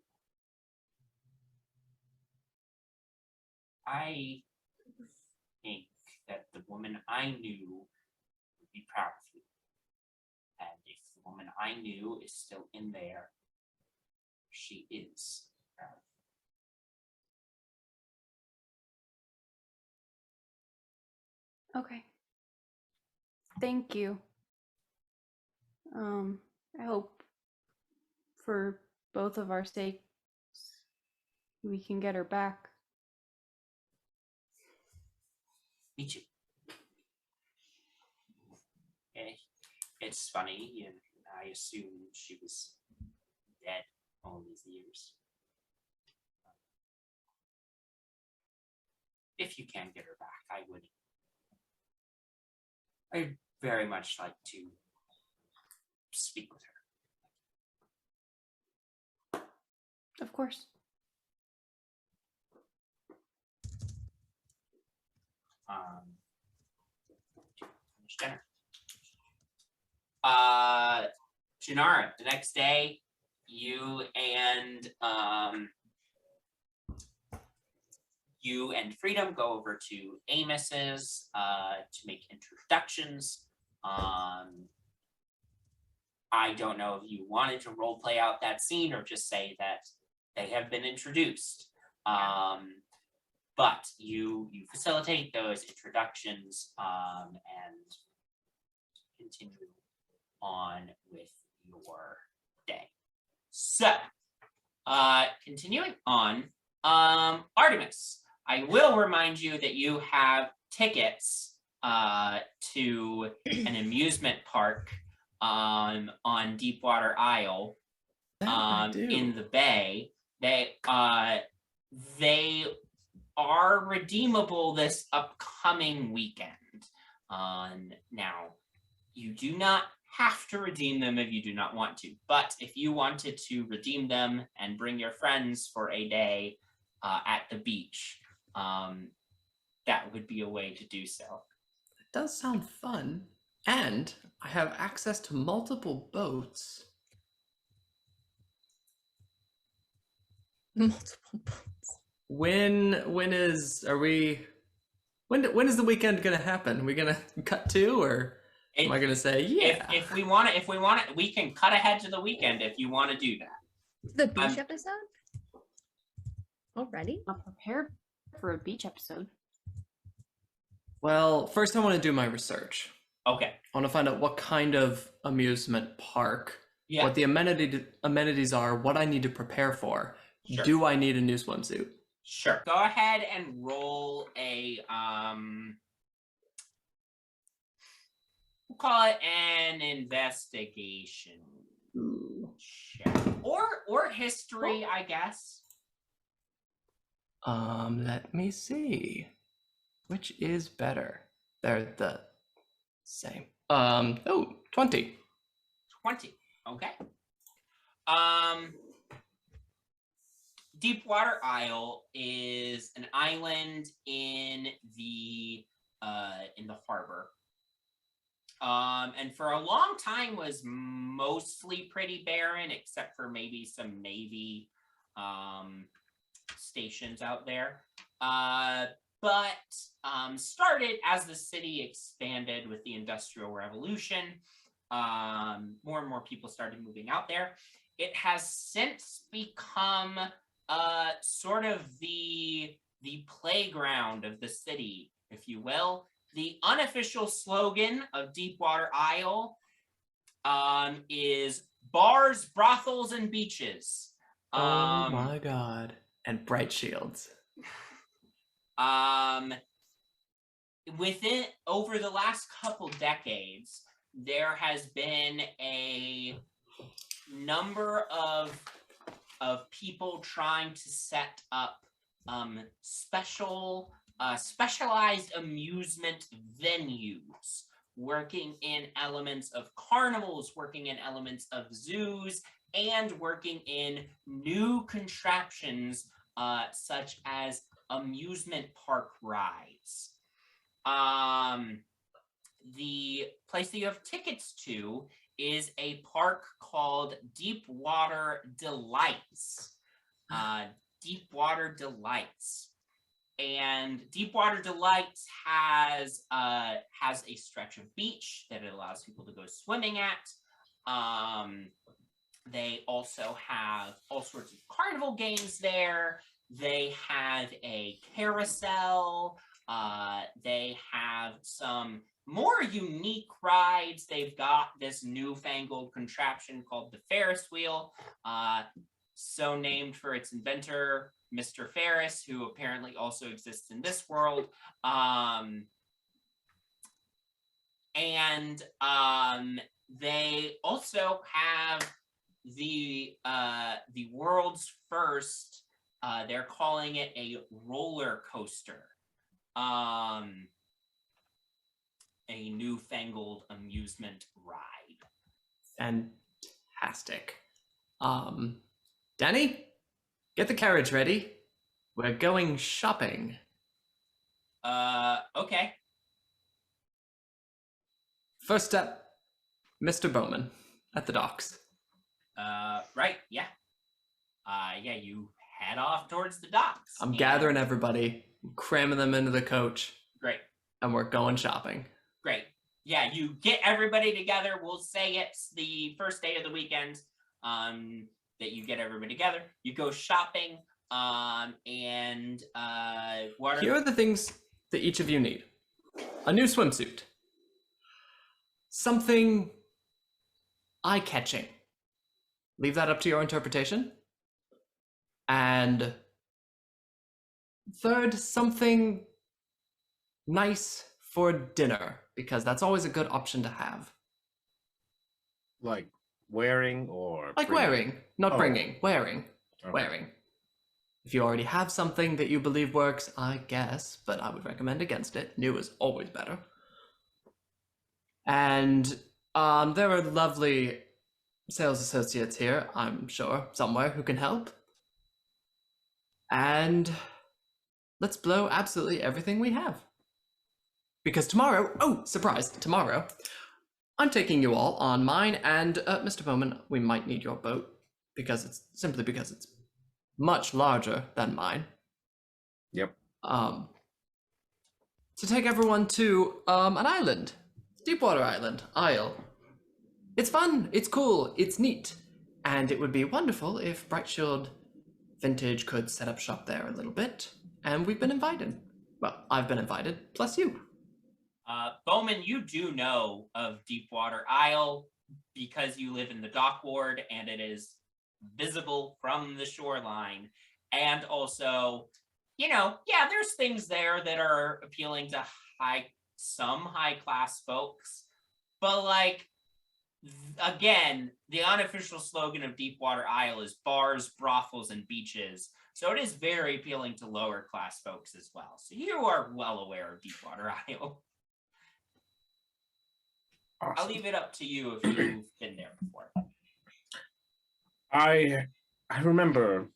I think that the woman I knew would be proud of you. And if the woman I knew is still in there, she is proud of you. Okay. Thank you. I hope for both of our sakes we can get her back. Me too. It's funny, I assumed she was dead all these years. If you can get her back, I'd very much like to speak with her. Of course. Finish dinner. Janara, the next day, you and Freedom go over to Amos's to make introductions. I don't know if you wanted to role play out that scene or just say that they have been introduced. But you facilitate those introductions and continue on with your day. So, continuing on, Artemis, I will remind you that you have tickets to an amusement park on Deepwater Isle in the bay. They are redeemable this upcoming weekend. Now, you do not have to redeem them if you do not want to, but if you wanted to redeem them and bring your friends for a day at the beach, that would be a way to do so. It does sound fun, and I have access to multiple boats. Multiple boats. When is the weekend gonna happen? Are we gonna cut to, or am I gonna say yeah? If we want it, we can cut ahead to the weekend if you want to do that. The beach episode? Already? Not prepared for a beach episode. Well, first I want to do my research. Okay. I want to find out what kind of amusement park, what the amenities are, what I need to prepare for. Sure. Do I need a new swimsuit? Sure. Go ahead and roll a we'll call it an investigation check. Or history, I guess. Let me see. Which is better? They're the same. 20. 20. Okay. Deepwater Isle is an island in the harbor. And for a long time was mostly pretty barren, except for maybe some Navy stations out there. But started as the city expanded with the Industrial Revolution. More and more people started moving out there. It has since become sort of the playground of the city, if you will. The unofficial slogan of Deepwater Isle is bars, brothels, and beaches. Oh my god. And bright shields. Within over the last couple decades, there has been a number of people trying to set up specialized amusement venues, working in elements of carnivals, working in elements of zoos, and working in new contraptions such as amusement park rides. The place that you have tickets to is a park called Deepwater Delights. Deepwater Delights. And Deepwater Delights has a stretch of beach that it allows people to go swimming at. They also have all sorts of carnival games there. They have a carousel. They have some more unique rides. They've got this newfangled contraption called the Ferris wheel, so named for its inventor, Mr. Ferris, who apparently also exists in this world. They also have the world's first, they're calling it a roller coaster, a newfangled amusement ride. Fantastic. Danny, get the carriage ready. We're going shopping. Okay. First step, Mr. Bowman at the docks. Right, yeah. Yeah, you head off towards the docks. I'm gathering everybody, cramming them into the coach, Great, and we're going shopping. great. Yeah, you get everybody together. We'll say it's the first day of the weekend, that you get everybody together. You go shopping, and what Here are the things that each of you need. A new swimsuit. Something eye-catching. Leave that up to your interpretation. And third, something nice for dinner, because that's always a good option to have. Like wearing or Like bringing? wearing, not Oh. bringing, wearing, Okay. wearing. If you already have something that you believe works, I guess, but I would recommend against it. New is always better. And there are lovely sales associates here, I'm sure, somewhere who can help. And let's blow absolutely everything we have. Because tomorrow, oh, surprise, tomorrow, I'm taking you all on mine, and Mr. Bowman, we might need your boat, because it's much larger than mine. Yep. To take everyone to an island, Deepwater Island, Isle. It's fun, it's cool, it's neat, and it would be wonderful if Bright Shield Vintage could set up shop there a little bit, and we've been invited. Well, I've been invited, plus you. Bowman, you do know of Deepwater Isle because you live in the dock ward and it is visible from the shoreline. And also, yeah, there's things there that are appealing to some high class folks. But again, the unofficial slogan of Deepwater Isle is bars, brothels, and beaches. So it is very appealing to lower class folks as well. So you are well aware of Deepwater Isle. Awesome. I'll leave it up to you if you've been there before. I remember.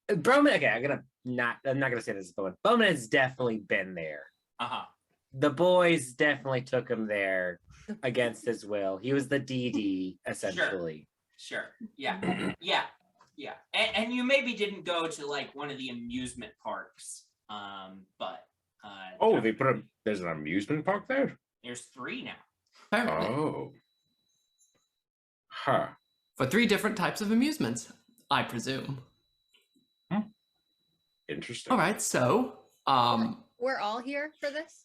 Bowman, okay, I'm not gonna say this, but Bowman has definitely been there. Uh-huh. The boys definitely took him there against his will. He was the DD, essentially. Sure. Yeah. Yeah. And you maybe didn't go to one of the amusement parks. But Oh, there's an amusement park there? there's 3 now. Apparently. Oh. Huh. For 3 different types of amusements, I presume. Interesting. All right, so, We're all here for this?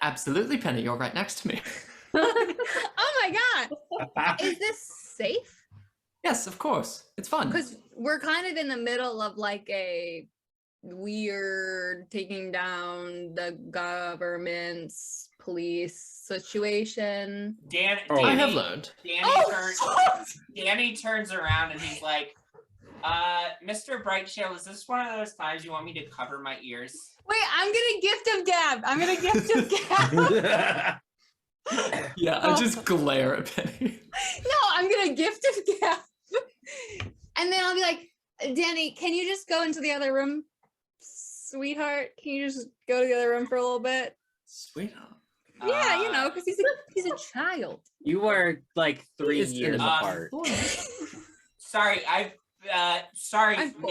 absolutely, Penny, you're right next to me. Oh my god! Is this safe? Yes, of course. It's fun. Because we're kind of in the middle of a weird taking down the government's police situation. I have learned. Danny turns around and he's like, Mr. Brightshield, is this one of those times you want me to cover my ears? Wait, I'm gonna gift of gab. I'm gonna gift of gab. Yeah, I just glare at Penny. No, I'm gonna gift of gab. And then I'll be like, Danny, can you just go into the other room? Sweetheart, can you just go to the other room for a little bit? Sweetheart. Yeah, you know, because he's a child. You were like 3 He is years an apart. Sorry, sorry, I'm full.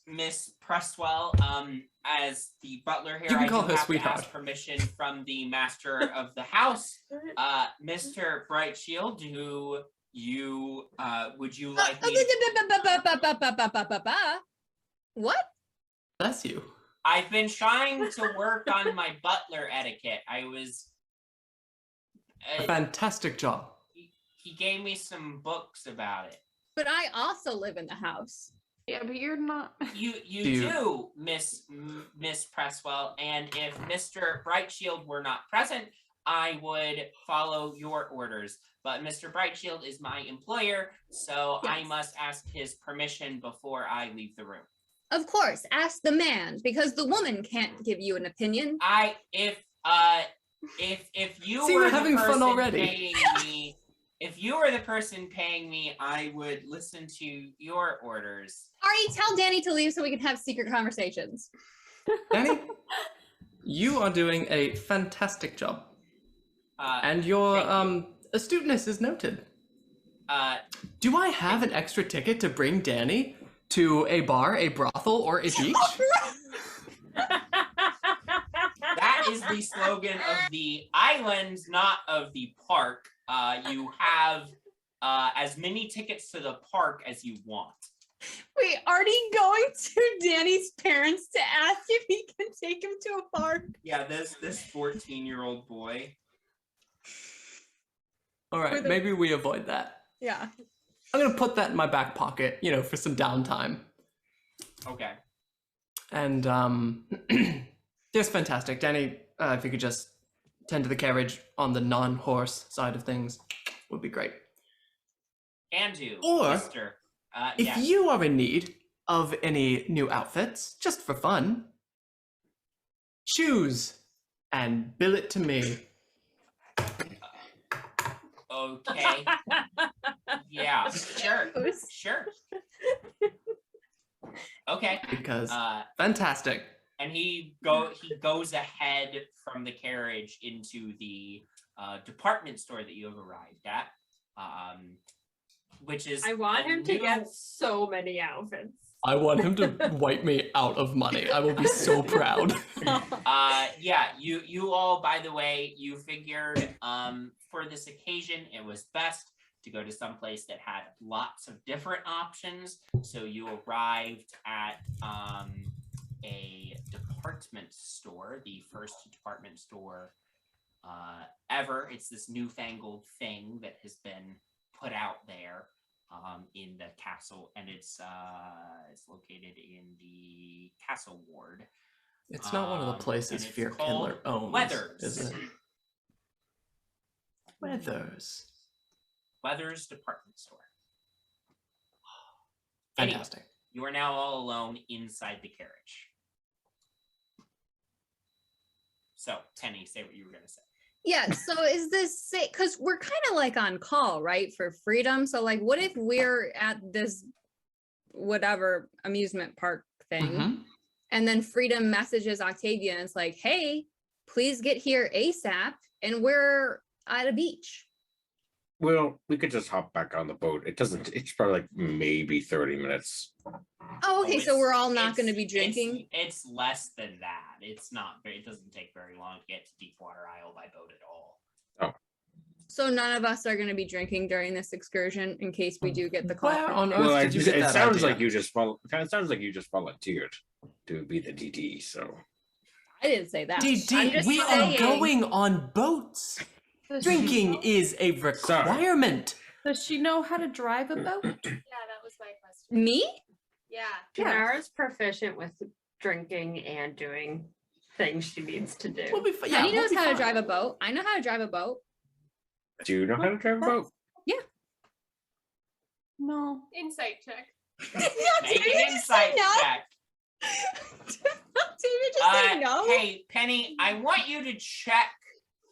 Miss Presswell. As the butler here, You can I call do her have to sweetheart. ask permission from the master of the house, Mr. Brightshield, who you would you like me to... What? Bless you. I've been trying to work on my butler etiquette. I was A fantastic job. he gave me some books about it. But I also live in the house. Yeah, but you're not. You Do- do, Miss Presswell, and if Mr. Brightshield were not present, I would follow your orders. But Mr. Brightshield is my employer, so I Yes. must ask his permission before I leave the room. Of course, ask the man, because the woman can't give you an opinion. If you See, were we're the having fun person already. paying me, if you were the person paying me, I would listen to your orders. Ari, tell Danny to leave so we can have secret conversations. Danny, you are doing a fantastic job. Uh, And your thank astuteness is noted. uh, Do I have an extra ticket to bring Danny to a bar, a brothel, or a beach? That is the slogan of the island, not of the park. You have as many tickets to the park as you want. Wait, Artie going to Danny's parents to ask if he can take him to a park? Yeah, this 14-year-old boy. All right, maybe we avoid that. Yeah. I'm gonna put that in my back pocket, you know, for some downtime. Okay. And just fantastic, Danny. If you could just tend to the carriage on the non-horse side of things, would be great. And you, Or, Mister. If Yes. you are in need of any new outfits, just for fun, choose and bill it to me. Okay. Yeah. Sure. Okay. Because Uh, fantastic. and he goes ahead from the carriage into the department store that you have arrived at, which is I want him to new- get so many outfits. I want him to wipe me out of money. I will be so proud. Yeah, you all, by the way, you figured for this occasion it was best to go to some place that had lots of different options. So you arrived at a department store, the first department store ever. It's this newfangled thing that has been put out there in the castle, and it's located in the castle ward. It's not one of the places and it's Fear Kindler called owns, Weathers. is it? Weathers. Weathers department store. Anyway, Fantastic. you are now all alone inside the carriage. So, Penny, say what you were going to say. Yeah, so is this, because we're kind of like on call, right, for freedom? So like, what if we're at this whatever amusement park thing, Mhm. and then Freedom messages Octavia and it's like, hey, please get here ASAP, and we're at a beach. Well, we could just hop back on the boat. It's probably like maybe 30 minutes. Oh, okay, so it's- we're all not going to it's- be drinking? It's less than that. It's not very, it doesn't take very long to get to Deepwater Isle by boat at all. So none of us are going to be drinking during this excursion in case we do get the call. Where from on Freedom. earth did you get it that sounds idea? like you just volunteered to be the DD. So I didn't say that. I'm DD, just we are saying. going on boats. Drinking is a requirement. Does she know how to drive a boat? Yeah, that was my question. Me? Yeah. Janara's proficient with drinking and doing things she needs to do. We'll be fi- yeah, Penny we'll knows be how to fine. drive a boat. I know how to drive a boat. do you know how to drive a boat? No. Insight check. Make an insight check. David just saying no. Hey, Penny, I want you to check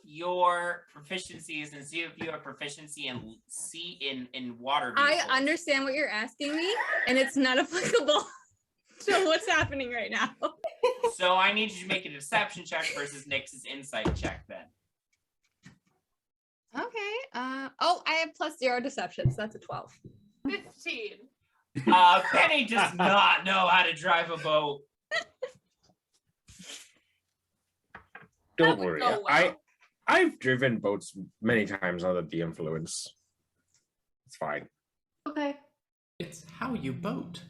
your proficiencies and see if you have proficiency in water I vehicles. understand what you're asking me, and it's not applicable. So what's happening right now? So I need you to make a deception check versus Nyx's insight check then. Okay. Oh, I have +0 deception, so that's a 12. 15. Penny does not know how to drive a boat. Don't would worry. go well. I've driven boats many times under the influence. It's fine. Okay. It's how you boat.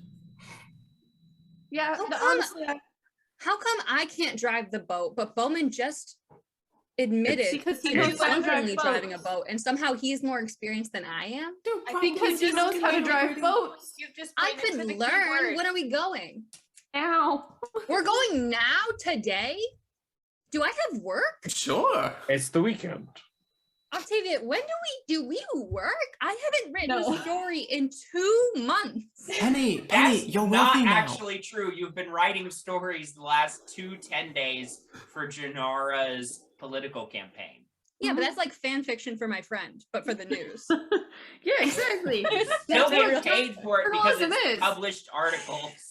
Yeah, How come- honestly, How come I can't drive the boat, but Bowman just admitted because he to knows how to drive drunkenly driving a boats. boat, and somehow he's more experienced than I am? I think because he knows how to drive boats. You've just I pointed to could the key learn. word. When are we going? Ow. We're going now, today? Do I have work? Sure. It's the weekend. Octavia, when do we work? I haven't written No. a story in 2 months. Penny, That's you're not wealthy now. actually true. You've been writing stories the last 10 days for Janara's political campaign. Yeah, but that's like fan fiction for my friend, but for the news. Yeah, exactly. Still That's not get real. paid for it because Journalism it's is. published articles.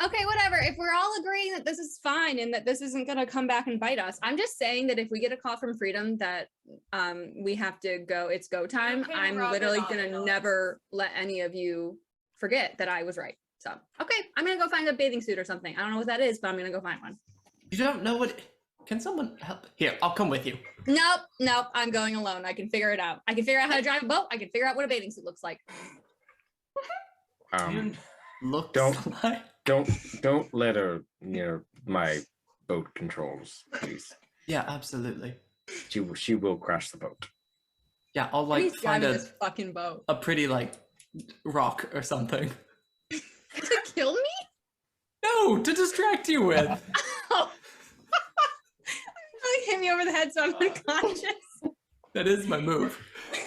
Okay, whatever. If we're all agreeing that this is fine and that this isn't going to come back and bite us, I'm just saying that if we get a call from Freedom that we have to go, it's go time, can I'm rub it literally on going and to on. never let any of you forget that I was right. So, okay, I'm going to go find a bathing suit or something. I don't know what that is, but I'm going to go find one. You don't know what. Can someone help? Here, I'll come with you. Nope, I'm going alone. I can figure it out. I can figure out how to drive a boat. I can figure out what a bathing suit looks like. Look, Don't let her near my boat controls, please. Yeah, absolutely. She will crash the boat. Yeah, I'll He's like find driving a this fucking boat. pretty like rock or something. To kill me? No, to distract you with. Oh. Really hit me over the head so I'm unconscious. That is my move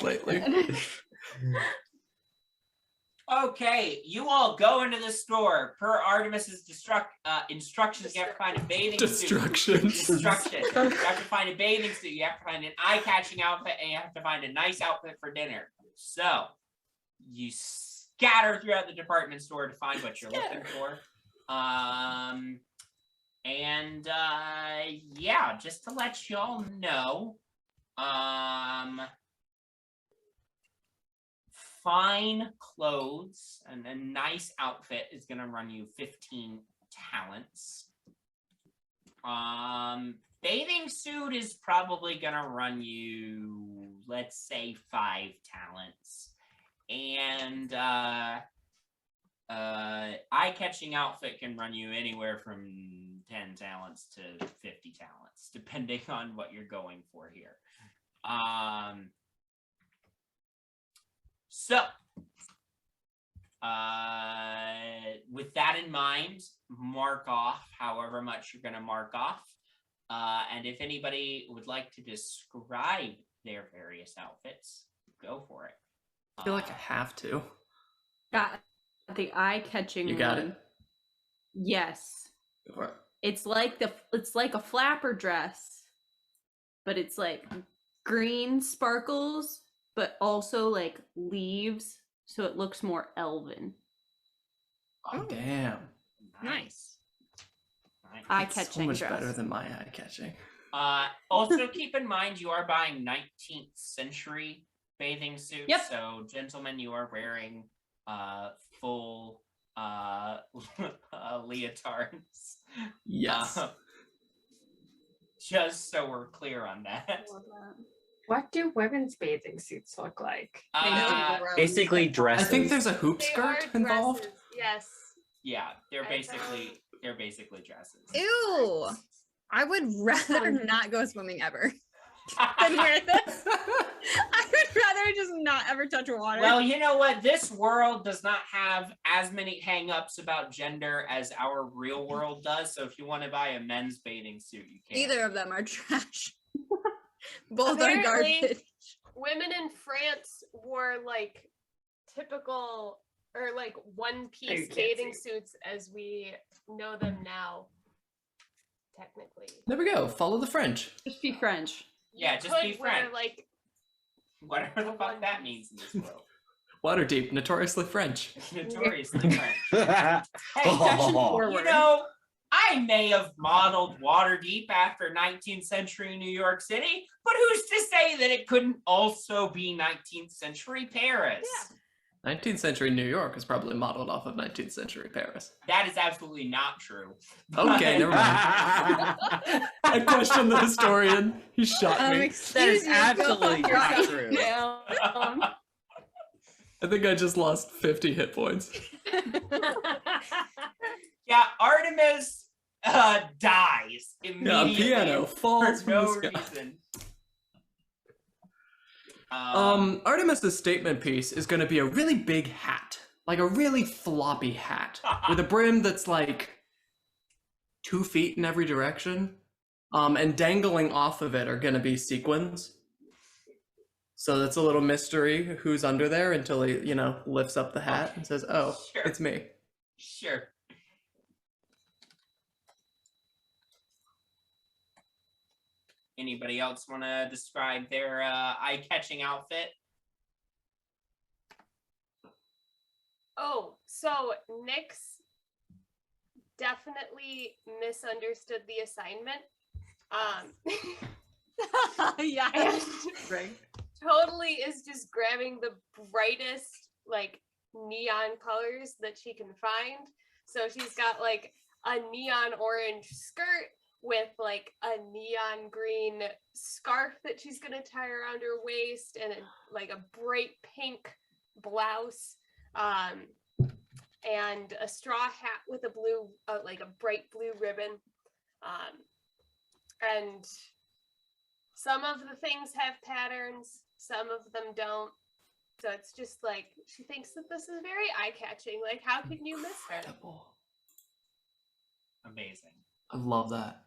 lately. Okay, you all go into the store. Per Artemis's instructions, you have to find a bathing suit. Destructions. Instructions. You have to find a bathing suit. You have to find an eye-catching outfit, and you have to find a nice outfit for dinner. So, you scatter throughout the department store to find what you're looking for. Yeah, just to let y'all know, fine clothes and a nice outfit is gonna run you 15 talents. Bathing suit is probably gonna run you, let's say, 5 talents. And eye-catching outfit can run you anywhere from 10 talents to 50 talents, depending on what you're going for here. So, with that in mind, mark off however much you're going to mark off. And if anybody would like to describe their various outfits, go for it. I feel like I have to. Got the eye-catching You got one. it? Yes. Go for it. It's like a flapper dress, but it's like green sparkles, but also like leaves, so it looks more elven. Oh, damn. Nice. Nice. Eye-catching So much dress. better than my eye catching. Also, keep in mind you are buying 19th century bathing suits. Yep. So, gentlemen, you are wearing full leotards. Yes. Just so we're clear on that. What do women's bathing suits look like? Basically I dresses. think there's a hoop They skirt are involved. dresses, yes. Yeah, they're I basically dresses. Ew. I would rather not go swimming ever than wear this. I would rather just not ever touch water. Well, you know what? This world does not have as many hang-ups about gender as our real world does. So if you want to buy a men's bathing suit, you can. Either of them are trash. Both are Apparently- garbage. Women in France wore like typical or like one you piece can't bathing see. suits as we know them now. Technically. There we go. Follow the French. Just be French. Yeah, You just could be wear, French. like Whatever the fuck that means in this world. Waterdeep, notoriously French. Notoriously French. Oh. Hey, you know, I may have modeled Waterdeep after 19th century New York City, but who's to say that it couldn't also be 19th century Paris? 19th century New York is probably modeled off of 19th century Paris. That is absolutely not true. Okay, never mind. I questioned the historian. He shot me. That Excuse is you, go absolutely fuck not yourself. true. I think I just lost 50 hit points. Yeah, Artemis dies Yeah, a immediately piano falls for from no the sky. reason. Artemis's statement piece is going to be a really big hat, like a really floppy hat with a brim that's like 2 feet in every direction. And dangling off of it are going to be sequins. So that's a little mystery who's under there until he, lifts up the hat and says, "Oh, Sure. it's me." Sure. Anybody else want to describe their eye-catching outfit? Oh, so Nyx definitely misunderstood the assignment. Yeah. And Right. totally is just grabbing the brightest like neon colors that she can find. So she's got like a neon orange skirt with like a neon green scarf that she's gonna tie around her waist, and like a bright pink blouse, and a straw hat with a blue, like a bright blue ribbon, and some of the things have patterns, some of them don't. So it's just like she thinks that this is very eye-catching. Like, how can you miss her? Incredible. Amazing. I love that.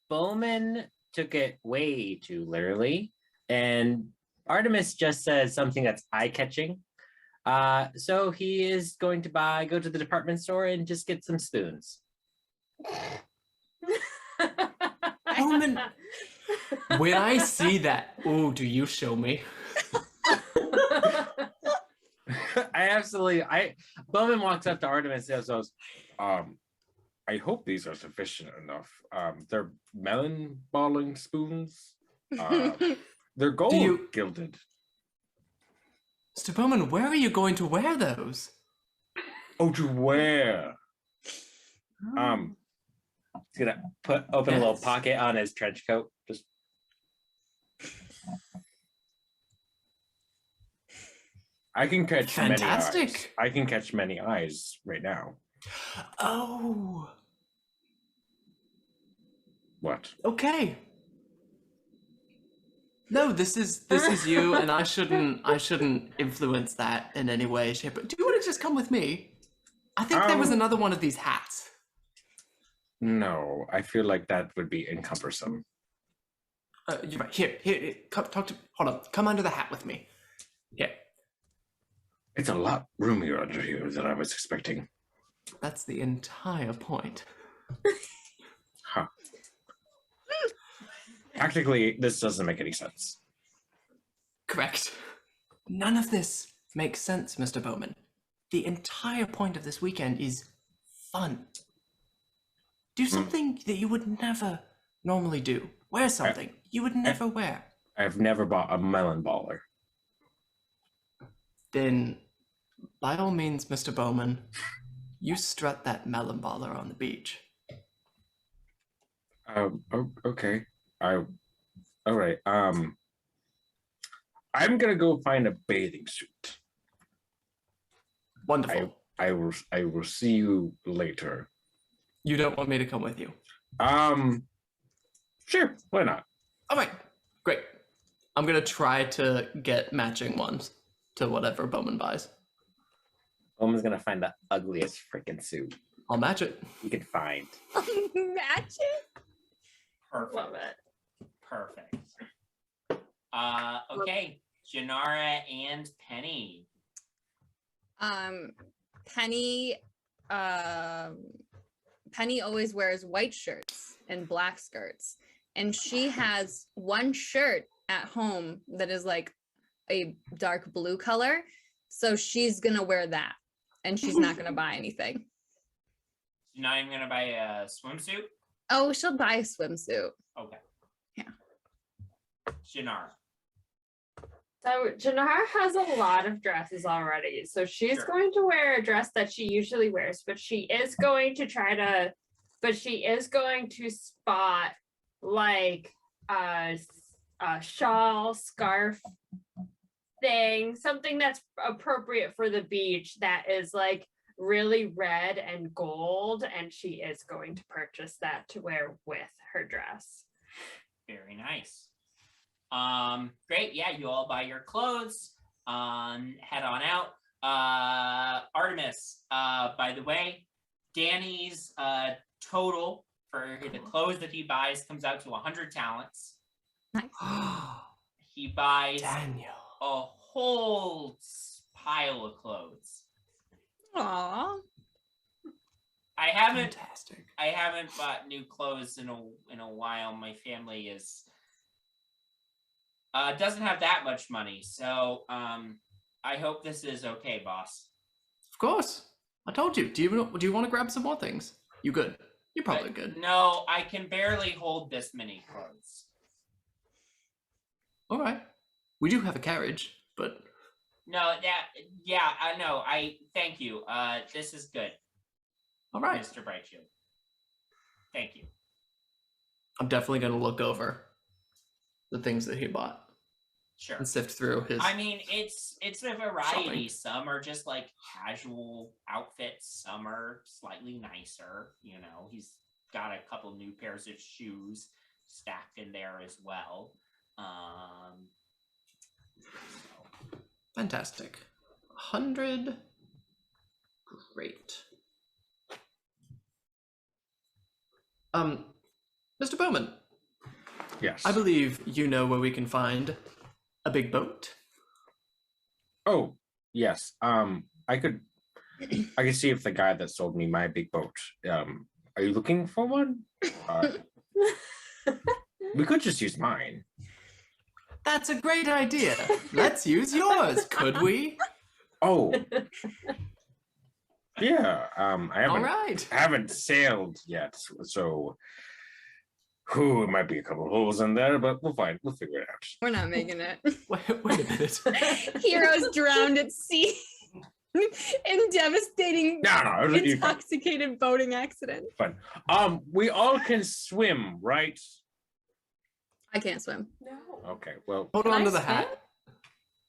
Bowman took it way too literally, and Artemis just said something that's eye-catching. So he is going to go to the department store and just get some spoons. Bowman, when I see that, do you show me? Bowman walks up to Artemis and says, I hope these are sufficient enough. They're melon balling spoons. They're gold gilded. Mr. Bowman, where are you going to wear those? Oh, to wear. He's gonna open a little Yes. pocket on his trench coat. Just I can catch Fantastic. many eyes. I can catch many eyes right now. Oh, What? okay. No, this is you, and I shouldn't influence that in any way, shape. Do you want to just come with me? I think there was another one of these hats. No, I feel like that would be encumbersome. You're right. Here, come talk to. Hold on, come under the hat with me. Here. It's a lot roomier under here than I was expecting. That's the entire point. Huh. Practically, this doesn't make any sense. Correct. None of this makes sense, Mr. Bowman. The entire point of this weekend is fun. Do something that you would never normally do. Wear something you would never wear. I've never bought a melon baller. Then, by all means, Mr. Bowman, you strut that melon baller on the beach. Okay. All right. I'm gonna go find a bathing suit. Wonderful. I will see you later. You don't want me to come with you? Sure. Why not? All right, great. I'm gonna try to get matching ones to whatever Bowman buys. Bowman's gonna find the ugliest freaking suit I'll match it. he could find. Match it. Perfect. Love it. Perfect. Okay, Janara and Penny. Penny Penny always wears white shirts and black skirts, and she has one shirt at home that is like a dark blue color, So she's gonna wear that, and she's not gonna buy anything. You're not even gonna buy a swimsuit? Oh, she'll buy a swimsuit. Okay. Yeah. Janara. So Janara has a lot of dresses already. So she's Sure. going to wear a dress that she usually wears, but she is going to spot like a shawl, scarf thing, something that's appropriate for the beach that is like really red and gold, and she is going to purchase that to wear with her dress. Very nice. Great. Yeah, you all buy your clothes. Head on out. Artemis, by the way, Danny's total for the clothes that he buys comes out to 100 talents. He buys Daniel. a whole pile of clothes. Aw. I haven't Fantastic. bought new clothes in a while. My family is doesn't have that much money, so I hope this is okay, boss. Of course. I told you. Do you want to grab some more things? You good? You're probably good. No, I can barely hold this many clothes. All right. We do have a carriage, but No, I know. I thank you. This is good, all right. Mr. Brightshield. Thank you. I'm definitely going to look over the things that he bought Sure. and sift through his. I mean, it's a variety. Shopping. Some are just like casual outfits. Some are slightly nicer. You know, he's got a couple new pairs of shoes stacked in there as well. So, Fantastic. 100. Great. Mr. Bowman, Yes. I believe you know where we can find a big boat. Oh, yes. I could see if the guy that sold me my big boat. Are you looking for one? We could just use mine. That's a great idea. Let's use yours, could we? Oh. Yeah. I All right. haven't sailed yet, so it might be a couple of holes in there, but we'll figure it out. We're not making it. Wait a minute. Heroes drowned at sea in devastating, No, you're fine. intoxicated boating accident. Fine. We all can swim, right? I can't swim. No. Okay. Well, Hold Can on I to the swim? hat.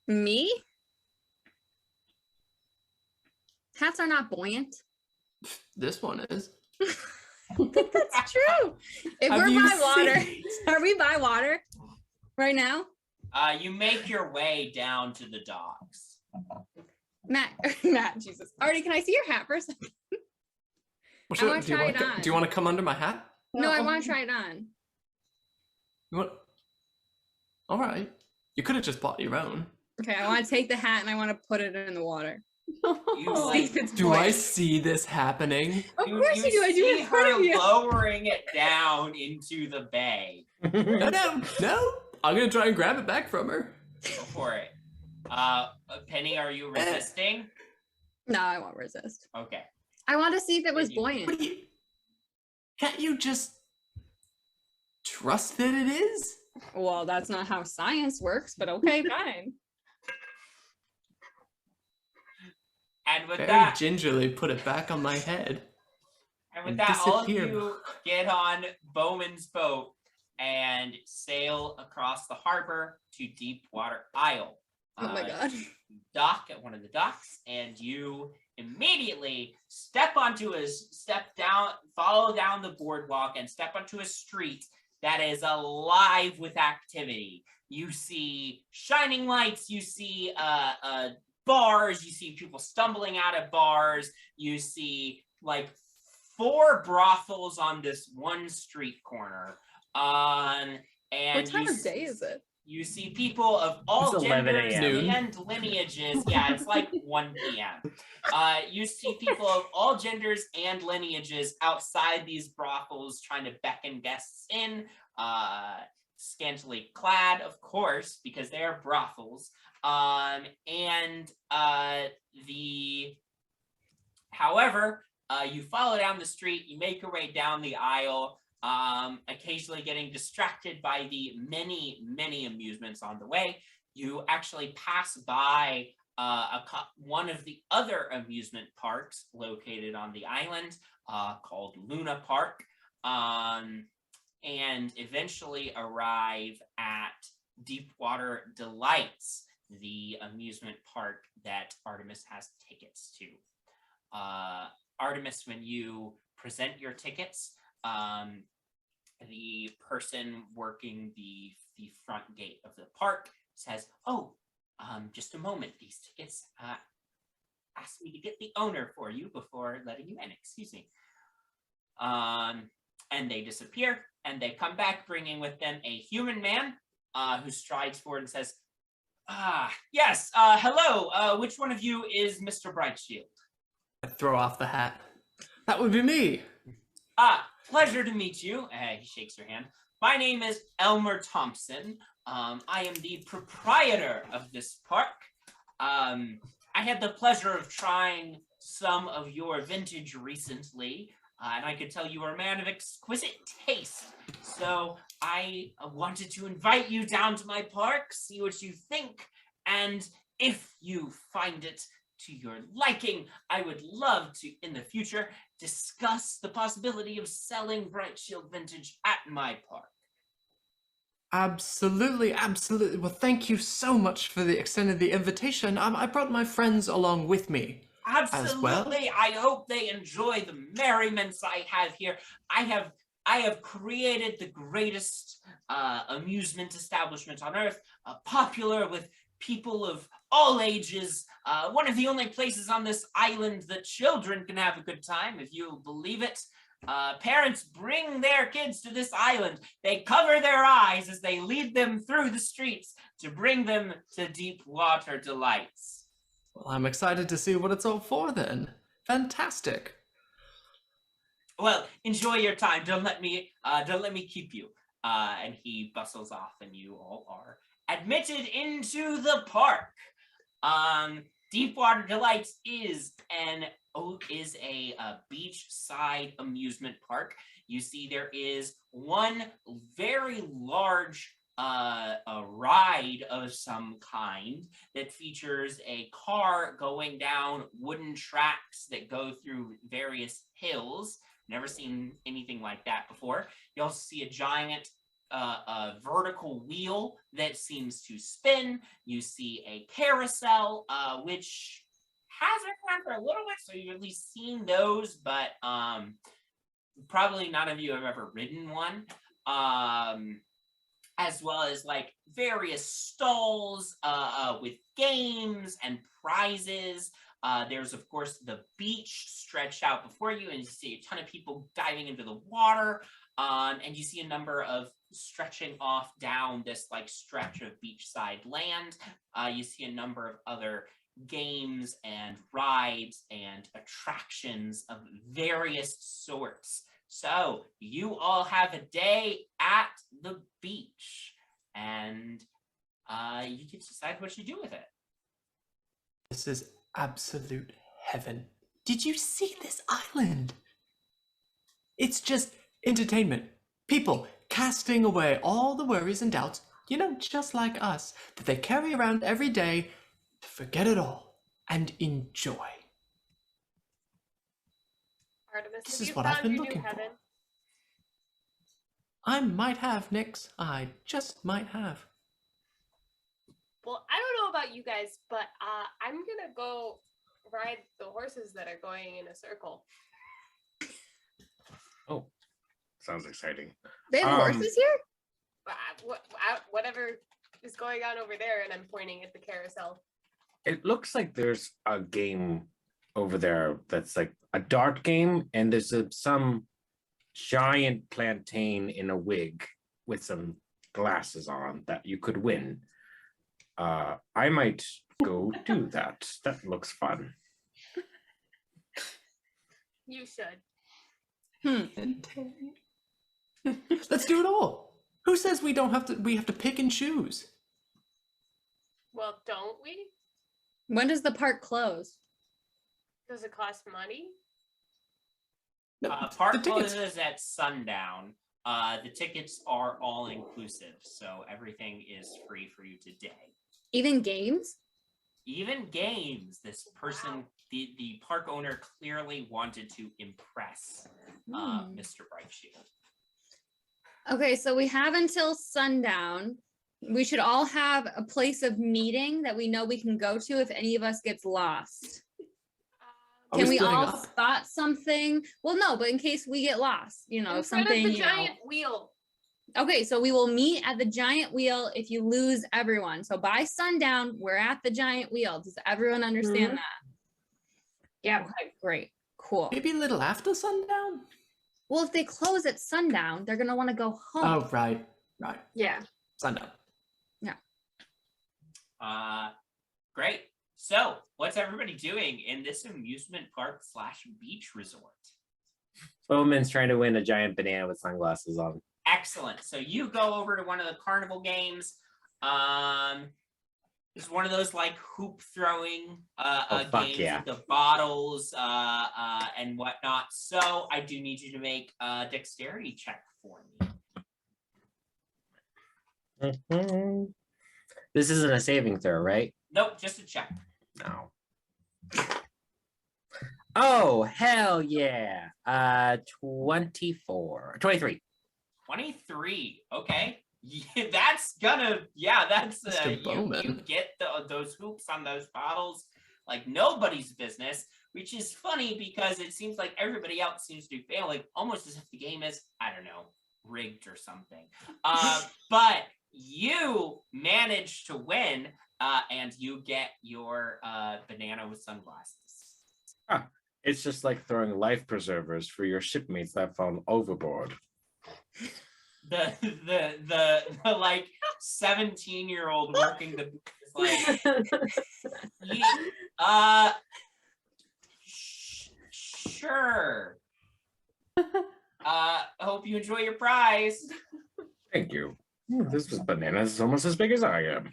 Me? Hats are not buoyant. This one is. That's true. If Have we're you by water, seen- are we by water right now? you make your way down to the docks. Matt, Jesus. Artie, can I see your hat for a second? Well, I wanna do you try want it to? on. Do you want to come under my hat? No, I want to try it on. You want? All right. You could have just bought your own. Okay, I want to take the hat and I want to put it in the water. You See like if it's Do I buoyant. see this happening? Of course you do. I do see it in front her of you. lowering it down into the bay. No. I'm gonna try and grab it back from her. Go for it. Penny, are you resisting? No, I won't resist. Okay. I want to see if it was Did you- buoyant. Can't you just trust that it is? Well, that's not how science works, but okay, fine. And with Very that, gingerly put it back on my head. and with and that, all of disappear. you get on Bowman's boat and sail across the harbor to Deepwater Isle. Oh my god. Dock at one of the docks, and you immediately follow down the boardwalk and step onto a street that is alive with activity. You see shining lights, you see bars, you see people stumbling out of bars, you see like 4 brothels on this one street corner. And What time of day is it? you see people of all It's 11 genders a.m. and lineages. Yeah, it's like 1 p.m. You see people of all genders and lineages outside these brothels trying to beckon guests in, scantily clad, of course, because they are brothels. However, you follow down the street, you make your way down the aisle, occasionally getting distracted by the many amusements on the way. You actually pass by one of the other amusement parks located on the island, called Luna Park, and eventually arrive at Deepwater Delights, the amusement park that Artemis has tickets to. Artemis, when you present your tickets, the person working the front gate of the park says, "Oh, just a moment. These tickets asked me to get the owner for you before letting you in. Excuse me." And they disappear, and they come back bringing with them a human man who strides forward and says, "Yes, hello. Which one of you is Mr. Brightshield?" I throw off the hat. That would be me. Pleasure to meet you. He shakes your hand. My name is Elmer Thompson. I am the proprietor of this park. I had the pleasure of trying some of your vintage recently, and I could tell you are a man of exquisite taste. So I wanted to invite you down to my park, see what you think, and if you find it to your liking, I would love to, in the future, discuss the possibility of selling Brightshield Vintage at my park. Absolutely. Well, thank you so much for the extended the invitation. I brought my friends along with me. Absolutely. Well. I hope they enjoy the merriments I have here. I have created the greatest amusement establishment on earth, popular with people of all ages, one of the only places on this island that children can have a good time, if you believe it. Parents bring their kids to this island. They cover their eyes as they lead them through the streets to bring them to Deepwater Delights. Well, I'm excited to see what it's all for then. Fantastic. Well, enjoy your time. Don't let me keep you. And he bustles off, and you all are admitted into the park. Deepwater Delights is a beachside amusement park. You see, there is one very large a ride of some kind that features a car going down wooden tracks that go through various hills. Never seen anything like that before. You also see a giant a vertical wheel that seems to spin. You see a carousel, which has been around for a little bit, so you've at least seen those, but probably none of you have ever ridden one. As well as like various stalls with games and prizes. There's of course the beach stretched out before you, and you see a ton of people diving into the water. And you see a number of stretching off down this like stretch of beachside land. You see a number of other games and rides and attractions of various sorts. So you all have a day at the beach, and you can decide what you do with it. This is absolute heaven. Did you see this island? It's just entertainment. People casting away all the worries and doubts, just like us, that they carry around every day to forget it all and enjoy. Artemis, This have is you what I've found been your new looking for. heaven? I might have, Nix. I just might have. Well, I don't know about you guys, but I'm gonna go ride the horses that are going in a circle. Oh, sounds exciting. They have horses here? Whatever is going on over there, and I'm pointing at the carousel. It looks like there's a game over there that's like a dart game, and there's some giant plantain in a wig with some glasses on that you could win. I might go do that. That looks fun. You should. Let's do it all. Who says we have to pick and choose? Well, don't we? When does the park close? Does it cost money? No, Park the tickets. closes at sundown. The tickets are all inclusive, so everything is free for you today. Even games? Even games. This person, the park owner, clearly wanted to impress Mr. Brightshield. Okay, so we have until sundown. We should all have a place of meeting that we know we can go to if any of us gets lost. Are Can we we splitting all up? spot something? Well, no, but in case we get lost, In if front something, of the giant wheel. Okay, so we will meet at the giant wheel if you lose everyone. So by sundown, we're at the giant wheel. Does everyone understand that? Yeah. Okay, great. Cool. Maybe a little after sundown? Well, if they close at sundown, they're gonna want to go home. Oh, right. Yeah. Sundown. Great. So, what's everybody doing in this amusement park / beach resort? Bowman's trying to win a giant banana with sunglasses on. Excellent. So you go over to one of the carnival games. It's one of those like hoop throwing fuck games yeah. with the bottles and whatnot. So I do need you to make a dexterity check for me. Mhm. This isn't a saving throw, right? Nope, just a check. No. Oh, hell yeah. 23. 23. Okay. Yeah, that's Mr. you Bowman. get those hoops on those bottles like nobody's business, which is funny because it seems like everybody else seems to be failing, almost as if the game is, I don't know, rigged or something. But you manage to win, and you get your banana with sunglasses. It's just like throwing life preservers for your shipmates that fall overboard. The like 17-year-old working the is like sure. Hope you enjoy your prize. Thank you. This banana is almost as big as I am.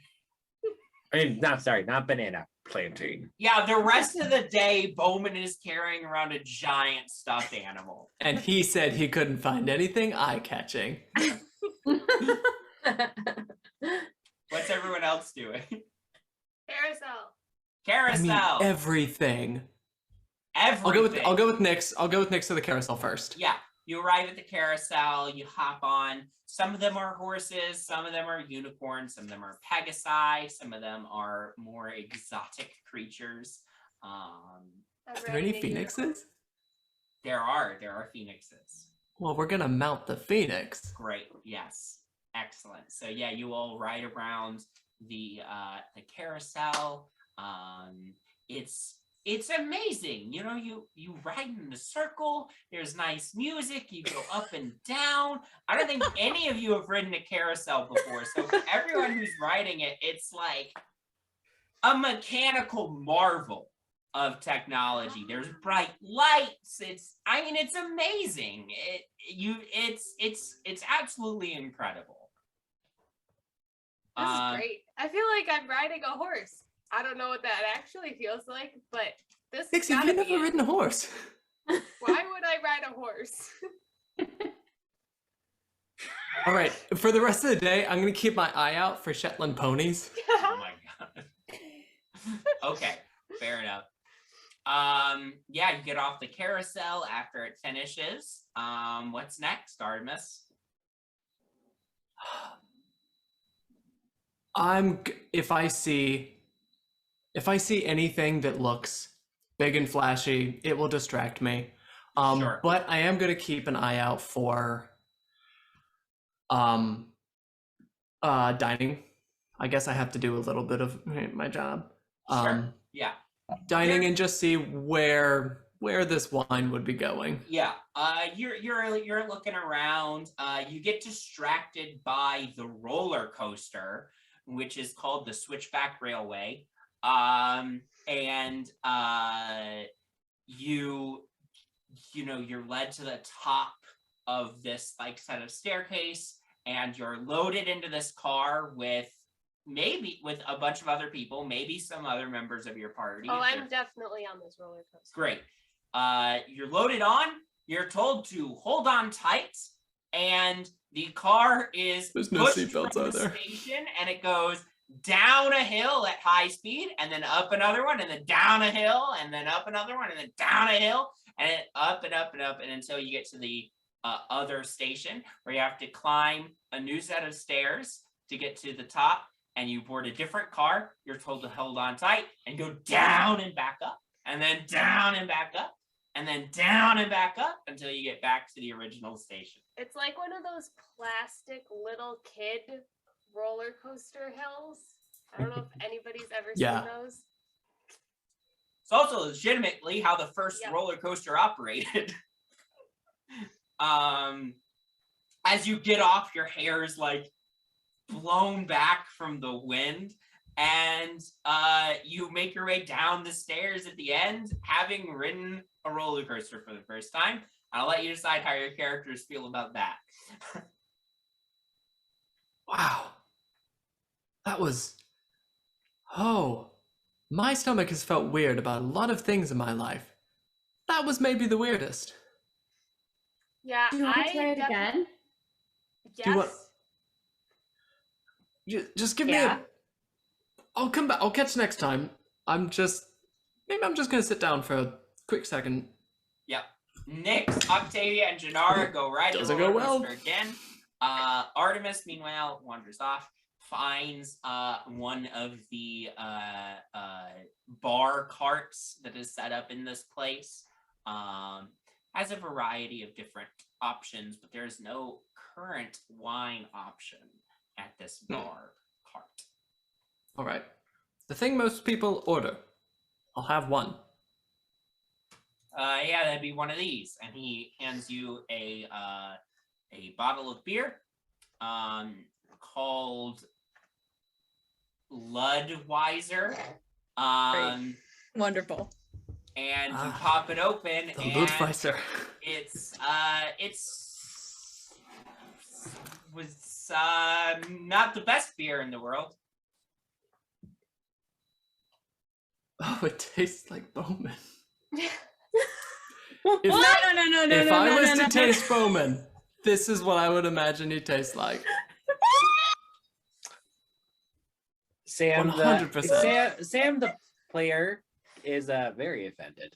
I mean, not banana, plantain. Yeah, the rest of the day, Bowman is carrying around a giant stuffed animal. And he said he couldn't find anything eye-catching. What's everyone else doing? Carousel. Carousel. I mean, everything. Everything. I'll go with Nyx. I'll go with Nyx to the carousel first. Yeah, you arrive at the carousel, you hop on. Some of them are horses, some of them are unicorns, some of them are pegasi, some of them are more exotic creatures. I'm Are there any riding a unicorn. phoenixes? There are phoenixes. Well, we're gonna mount the phoenix. Great, yes, excellent. So yeah, you all ride around the carousel. It's amazing. You know, you ride in a circle. There's nice music. You go up and down. I don't think any of you have ridden a carousel before. So for everyone who's riding it, it's like a mechanical marvel of technology. There's bright lights. It's amazing. It's absolutely incredible. This is great. I feel like I'm riding a horse. I don't know what that actually feels like, but this Nyx, has have gotta you be never it. ridden a horse? Why would I ride a horse? All right, for the rest of the day, I'm gonna keep my eye out for Shetland ponies. Oh my god. Okay, fair enough. Yeah, you get off the carousel after it finishes. What's next, Artemis? If I see anything that looks big and flashy, it will distract me. Sure. But I am gonna keep an eye out for dining. I guess I have to do a little bit of my job. Sure. Yeah. Dining and just see where this wine would be going. Yeah. You're looking around. You get distracted by the roller coaster, which is called the Switchback Railway. And you're led to the top of this like set of staircase, and you're loaded into this car with maybe with a bunch of other people, maybe some other members of your party. Oh, if I'm they're- definitely on this roller coaster. Great. You're loaded on. You're told to hold on tight, and the car is There's no pushed seatbelts, from are the there? station, and it goes down a hill at high speed, and then up another one, and then down a hill, and then up another one, and then down a hill, and then up and up and up, and until you get to the other station where you have to climb a new set of stairs to get to the top, and you board a different car. You're told to hold on tight and go down and back up, and then down and back up, and then down and back up until you get back to the original station. It's like one of those plastic little kid roller coaster hills. I don't know if anybody's ever Yeah. seen those. It's also legitimately how the first Yep. roller coaster operated. As you get off, your hair is like blown back from the wind, and you make your way down the stairs at the end, having ridden a roller coaster for the first time. I'll let you decide how your characters feel about that. Wow. That was. Oh. My stomach has felt weird about a lot of things in my life. That was maybe the weirdest. Yeah, Do you want I to try it defi- again? Yes. Do you want- Just give me Yeah. a. I'll come back. I'll catch next time. Maybe I'm just gonna sit down for a quick second. Yep. Nyx, Octavia, and Janara go right to the Doesn't go roller well. coaster again. Artemis, meanwhile, wanders off, finds one of the bar carts that is set up in this place. Has a variety of different options, but there's no current wine option at this bar cart. All right. The thing most people order. I'll have one. Yeah, that'd be one of these, and he hands you a bottle of beer, called Ludweiser. Wonderful. And you Ah, pop it open, The and Ludweiser. it's was not the best beer in the world. Oh, it tastes like Bowman. No, If, no, no, no, no, if no, I no, was no, to no. taste Bowman, this is what I would imagine he tastes like. Sam, 100%. Sam, the player, is very offended.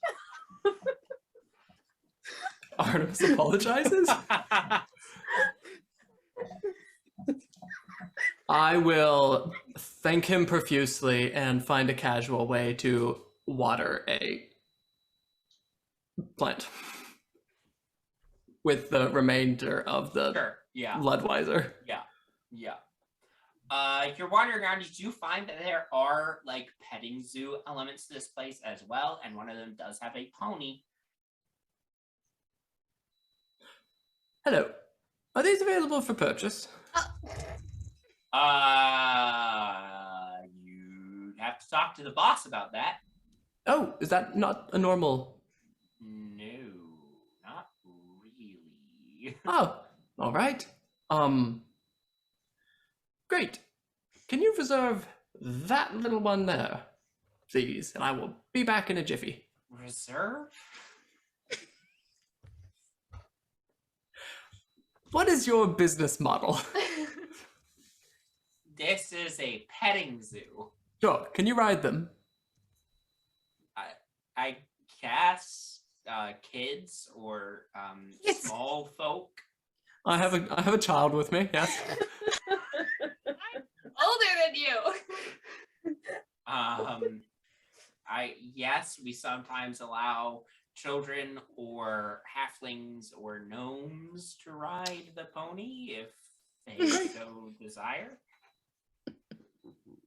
Artemis apologizes. I will thank him profusely and find a casual way to water a plant with the remainder of the Sure. Yeah. Ludweiser. Yeah. If you're wandering around, you do find that there are like petting zoo elements to this place as well, and one of them does have a pony. Hello. Are these available for purchase? You'd have to talk to the boss about that. Oh, is that not a normal? No, not really. Oh, all right. Great. Can you reserve that little one there, please? And I will be back in a jiffy. Reserve? What is your business model? This is a petting zoo. Sure. Can you ride them? I guess kids or Yes. small folk. I have a child with me. Yes. Older than you. Yes, we sometimes allow children or halflings or gnomes to ride the pony if they so desire.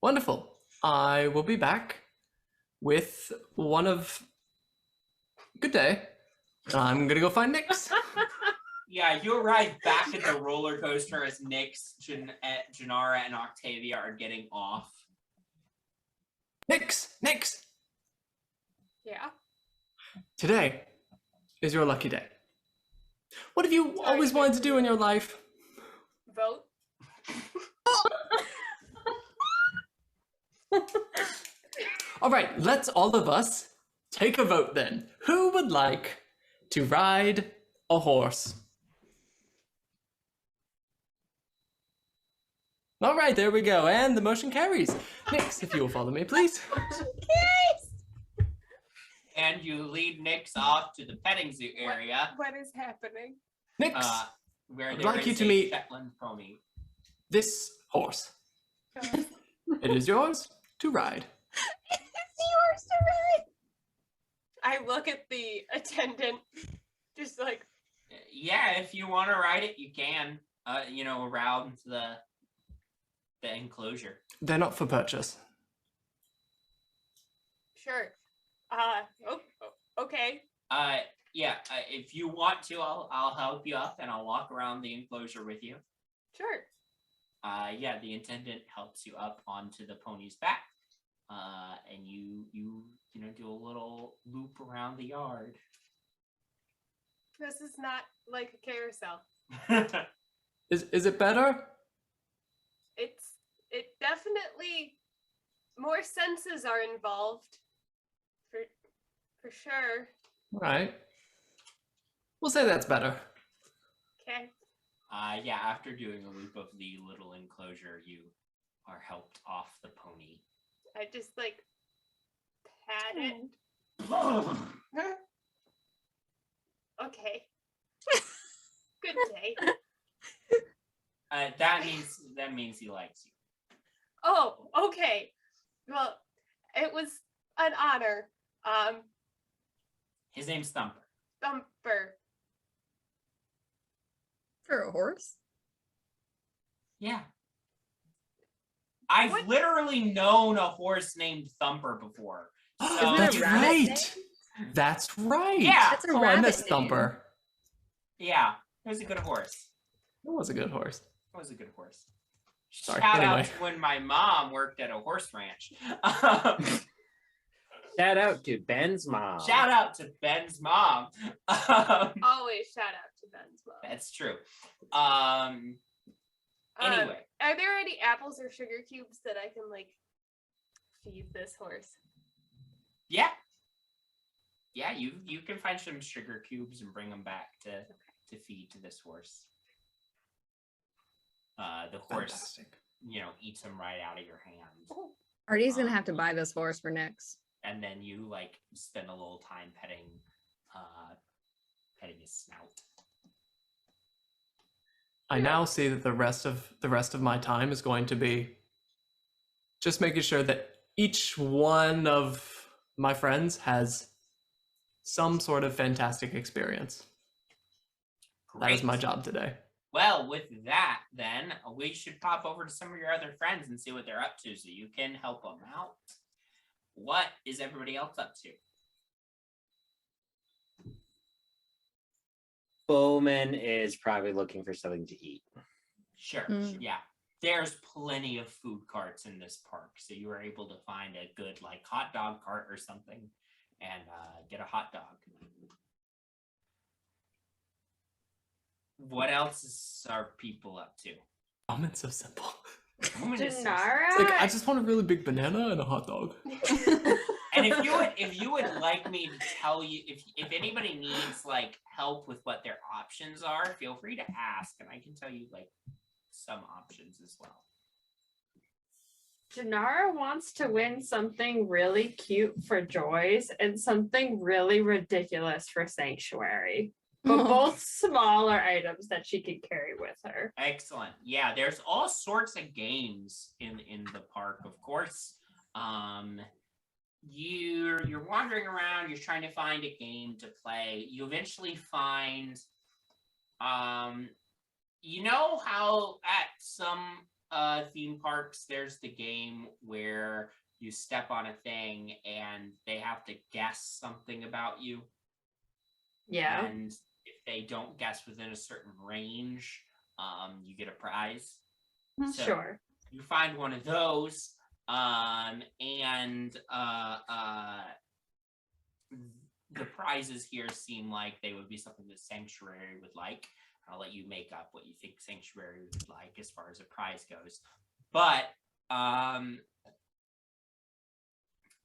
Wonderful. I will be back with one of. Good day. I'm gonna go find Nyx. Yeah, you arrive back at the roller coaster as Nyx, Janara, and Octavia are getting off. Nyx. Yeah. Today is your lucky day. What have you Sorry, always wanted to can't do in your life? Vote. All right, let's all of us take a vote then. Who would like to ride a horse? All right, there we go. And the motion carries. Nix, if you will follow me, please. And you lead Nix off to the petting zoo area, What is happening? Nix, where I'd there like you is to a meet- Shetland pony. this horse. It is yours to ride. I look at the attendant, just like, Yeah, if you want to ride it, you can. Around the enclosure. They're not for purchase. sure. Okay. If you want to, I'll help you up and I'll walk around the enclosure with you. Sure. The attendant helps you up onto the pony's back. And you do a little loop around the yard. This is not like a carousel. Is it better? It definitely more senses are involved. For sure. All right. We'll say that's better. Okay. After doing a loop of the little enclosure, you are helped off the pony. I just like pat it. Okay. Good day. That means he likes you. Oh, okay. Well, it was an honor. His name's Thumper. Thumper. For a horse? Yeah. I've What? literally known a horse named Thumper before. So Isn't it That's a rabbit right. name? That's right. Yeah. That's a Oh, I rabbit missed name. Thumper. yeah, it was a good horse. It was a good horse. It was a good horse. Sorry, Shout anyway. out to when my mom worked at a horse ranch. Shout out to Ben's mom. Shout out to Ben's mom. Always shout out to Ben's mom. That's true. Um, Anyway, Are there any apples or sugar cubes that I can like feed this horse? yeah, you can find some sugar cubes and bring them back to feed to this horse. The horse, Fantastic. eats them right out of your hand. Artie's gonna have to buy this horse for Nix. And then you spend a little time petting his snout. I now see that the rest of my time is going to be just making sure that each one of my friends has some sort of fantastic experience. That is my Great. job today. Well, with that, then we should pop over to some of your other friends and see what they're up to, so you can help them out. What is everybody else up to? Bowman is probably looking for something to eat. Sure. Mm. Yeah. There's plenty of food carts in this park, so you were able to find a good hot dog cart or something and get a hot dog. What else are people up to? Oh, it's so simple. Woman is so- Janara. It's like I just want a really big banana and a hot dog. And if you would like me to tell you if anybody needs help with what their options are, feel free to ask and I can tell you some options as well. Janara wants to win something really cute for Joyce and something really ridiculous for Sanctuary. But both smaller items that she can carry with her. Excellent. Yeah, there's all sorts of games in the park, of course. You're wandering around, you're trying to find a game to play. You eventually find you know how at some theme parks there's the game where you step on a thing and they have to guess something about you? Yeah. And if they don't guess within a certain range, you get a prize. So Sure. you find one of those, and the prizes here seem like they would be something that Sanctuary would like. I'll let you make up what you think Sanctuary would like as far as a prize goes. But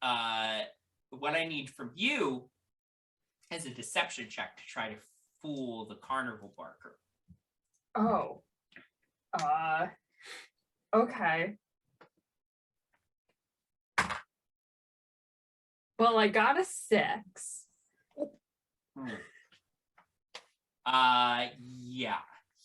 what I need from you is a deception check to try to fool the carnival barker. Oh. Okay. Well, I got a 6. Yeah.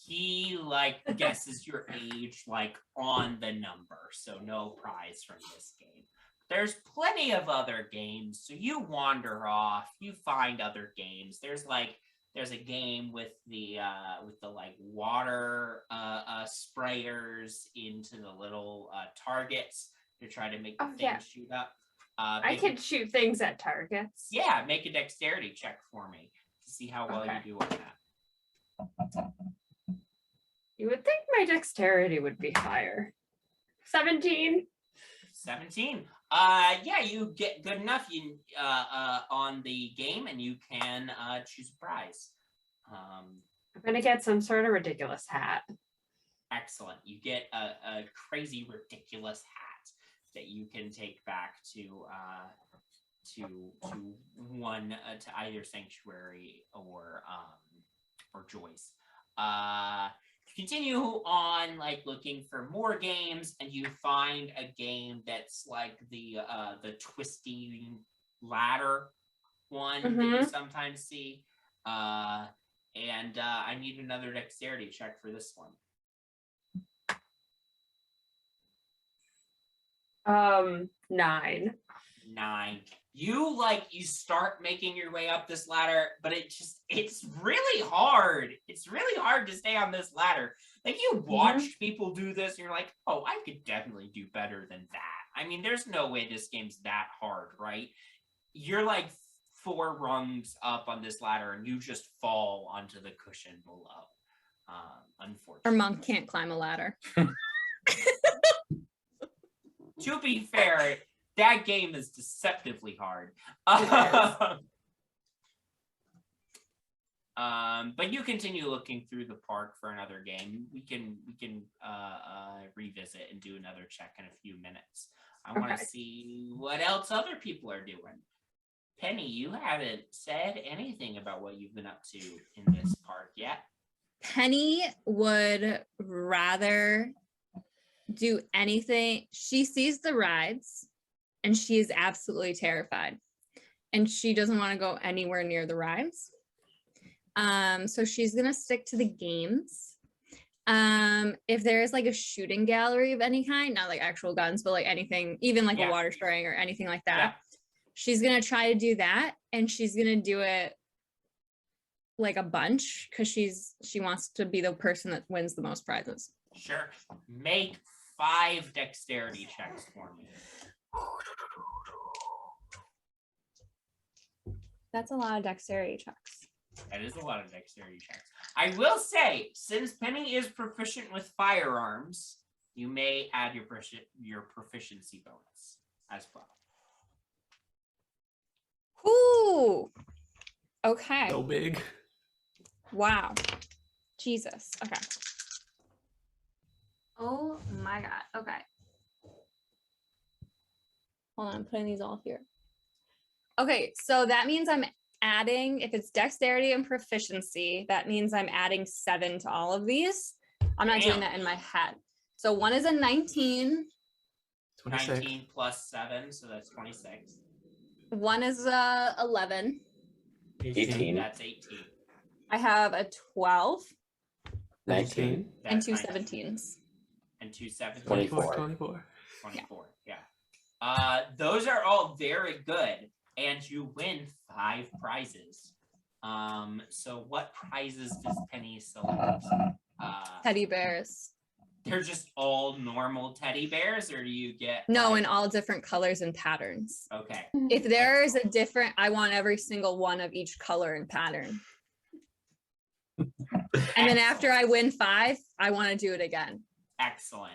He like guesses your age like on the number, so no prize from this game. There's plenty of other games, so you wander off, you find other games. There's a game with the like water sprayers into the little targets to try to make the things shoot up. I can shoot things at targets. Yeah, make a dexterity check for me to see how well you do on that. You would think my dexterity would be higher. 17. 17. Yeah, you get good enough on the game, and you can choose a prize. I'm gonna get some sort of ridiculous hat. Excellent. You get a crazy, ridiculous hat that you can take back to either Sanctuary or Joyce. Continue on like looking for more games, and you find a game that's like the twisting ladder one that you sometimes see. And I need another dexterity check for this one. 9. 9. You start making your way up this ladder, but it's really hard. It's really hard to stay on this ladder. Like you watched people do this and you're like, oh, I could definitely do better than that. I mean, there's no way this game's that hard, right? You're like 4 rungs up on this ladder and you just fall onto the cushion below. Unfortunately. Our monk can't climb a ladder. To be fair, that game is deceptively hard. But you continue looking through the park for another game. We can revisit and do another check in a few minutes. I want to see what else other people are doing. Penny, you haven't said anything about what you've been up to in this park yet. Penny would rather do anything. She sees the rides and she is absolutely terrified and she doesn't want to go anywhere near the rides. So she's gonna stick to the games. If there is like a shooting gallery of any kind, not like actual guns, but like anything, even like a water spraying or anything like that, she's gonna try to do that, and she's gonna do it like a bunch because she wants to be the person that wins the most prizes. Sure. Make 5 dexterity checks for me. That's a lot of dexterity checks. That is a lot of dexterity checks. I will say, since Penny is proficient with firearms, you may add your proficiency bonus as well. Ooh. Okay. So big. Wow. Jesus. Okay. Oh my God. Okay. Hold on, I'm putting these all here. Okay, so that means I'm adding, if it's dexterity and proficiency, that means I'm adding 7 to all of these. I'm not doing that in my head. So one is a 19. 26. 19 plus 7, so that's 26. One is a 11. 18. That's 18. I have a 12 19. and That's 2 19. 17s. And 2 17s. 24. 24. 24, yeah. Those are all very good, and you win 5 prizes. So what prizes does Penny select? Teddy bears. They're just all normal teddy bears, or do you get No, like- in all different colors and patterns. Okay. If there is a different, I want every single one of each color and pattern. And then after I win 5, I want to do it again. Excellent.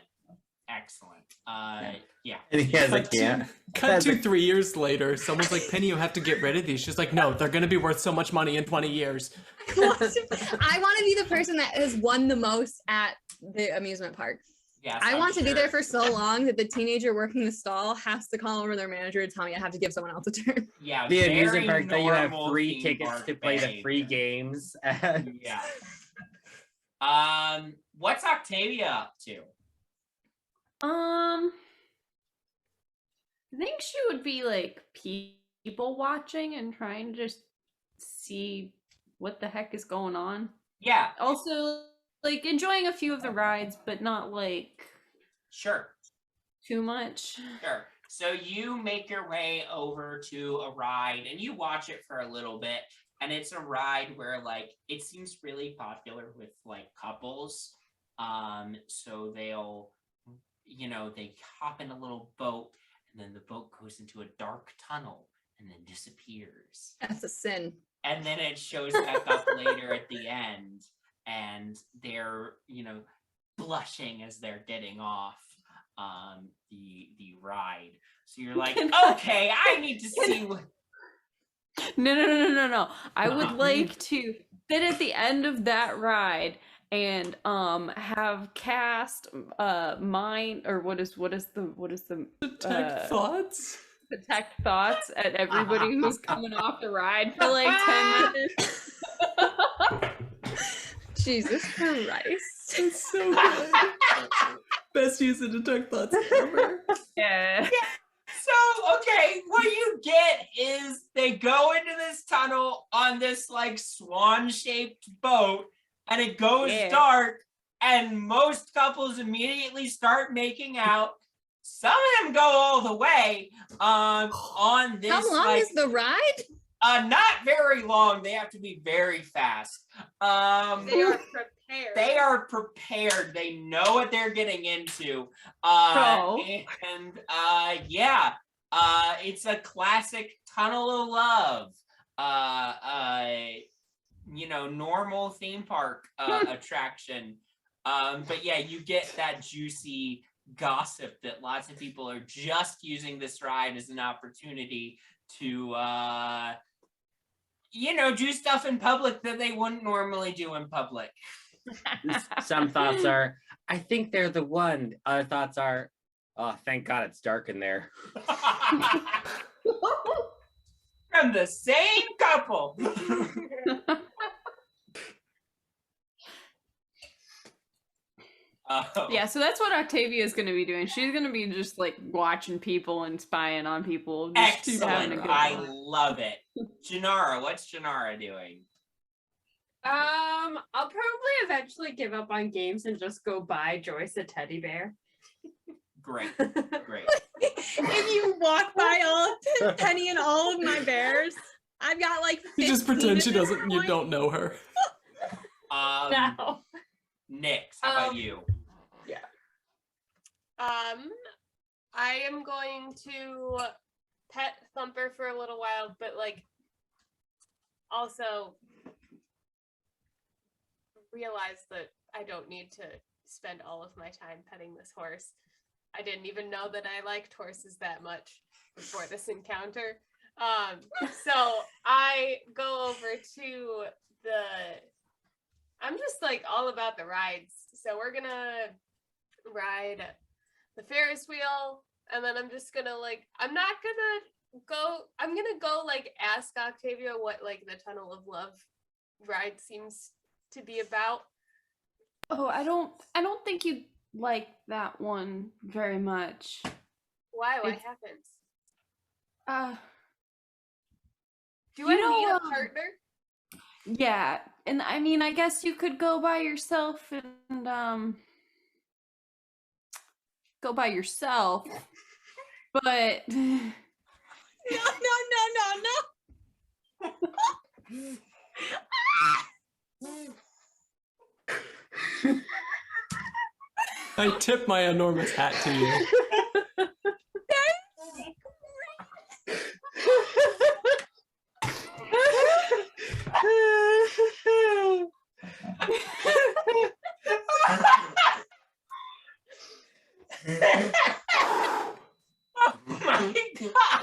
Yeah. And he has like, yeah. Cut to 3 years later. Someone's like, Penny, you have to get rid of these. She's like, no, they're going to be worth so much money in 20 years. I want to be the person that has won the most at the amusement park. Yes, I I'm want to be there sure. for so long that the teenager working the stall has to call over their manager to tell me I have to give someone else a turn. Yeah, The amusement very park that you have normal free theme tickets park to play the free behavior. games. Yeah. What's Octavia up to? I think she would be like people watching and trying to just see what the heck is going on. Yeah, Also, like enjoying a few of the rides, but not like sure. too much. Sure. So you make your way over to a ride and you watch it for a little bit. And it's a ride where like it seems really popular with like couples. So they'll, they hop in a little boat and then the boat goes into a dark tunnel and then disappears. That's a sin. And then it shows back up later at the end and they're, blushing as they're getting off the ride. So you're like, okay, I need to see what. No. I would like to sit at the end of that ride and have cast mind or what is the Detect thoughts. detect thoughts at everybody who's coming off the ride for like 10 minutes. Jesus Christ. It's so good. Best use of detect thoughts ever. Yeah. So, okay, what you get is they go into this tunnel on this like swan-shaped boat and it goes Yeah. dark and most couples immediately start making out. Some of them go all the way on this. How long like, is the ride? not very long. They have to be very fast. They are prepared. They are prepared. They know what they're getting into. Yeah. It's a classic tunnel of love. Normal theme park attraction. But yeah, you get that juicy gossip that lots of people are just using this ride as an opportunity to do stuff in public that they wouldn't normally do in public. Some thoughts are, I think they're the one. Other thoughts are, oh, thank God it's dark in there. From the same couple. Yeah, so that's what Octavia is going to be doing. She's going to be just like watching people and spying on people. Just having a Excellent. good I time. love it. Janara, what's Janara doing? I'll probably eventually give up on games and just go buy Joyce a teddy bear. Great. Great. If you walk by Penny and all of my bears, I've got like You just 15 pretend at she this doesn't. You point. don't know her. No. Nix, how about you? I am going to pet Thumper for a little while, but like also realize that I don't need to spend all of my time petting this horse. I didn't even know that I liked horses that much before this encounter. So I go over to I'm just like all about the rides. So we're gonna ride the Ferris wheel, and then I'm just gonna I'm gonna go like ask Octavia what like the Tunnel of Love ride seems to be about. Oh, I don't think you like that one very much. Why? What It's- happens? Do you I know, need a partner? Yeah, and I mean, I guess you could go by yourself and go by yourself, but No. I tip my enormous hat to you. Oh my god!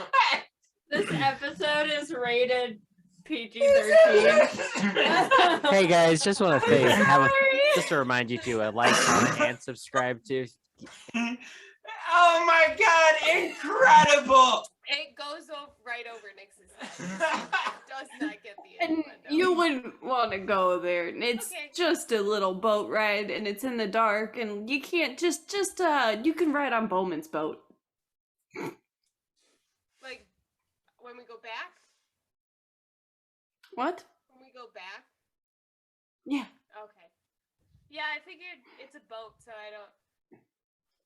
This episode is rated PG-13. Hey guys, just want to say, Just to remind you to like, comment, and subscribe to. Oh my god, incredible! It goes right over Nix's head. It does not get the And innuendo. you wouldn't want to go there. It's Okay. just a little boat ride, and it's in the dark, and you can't just you can ride on Bowman's boat. Like when we go back. What? When we go back. Yeah. Okay. Yeah, I figured it's a boat, so I don't.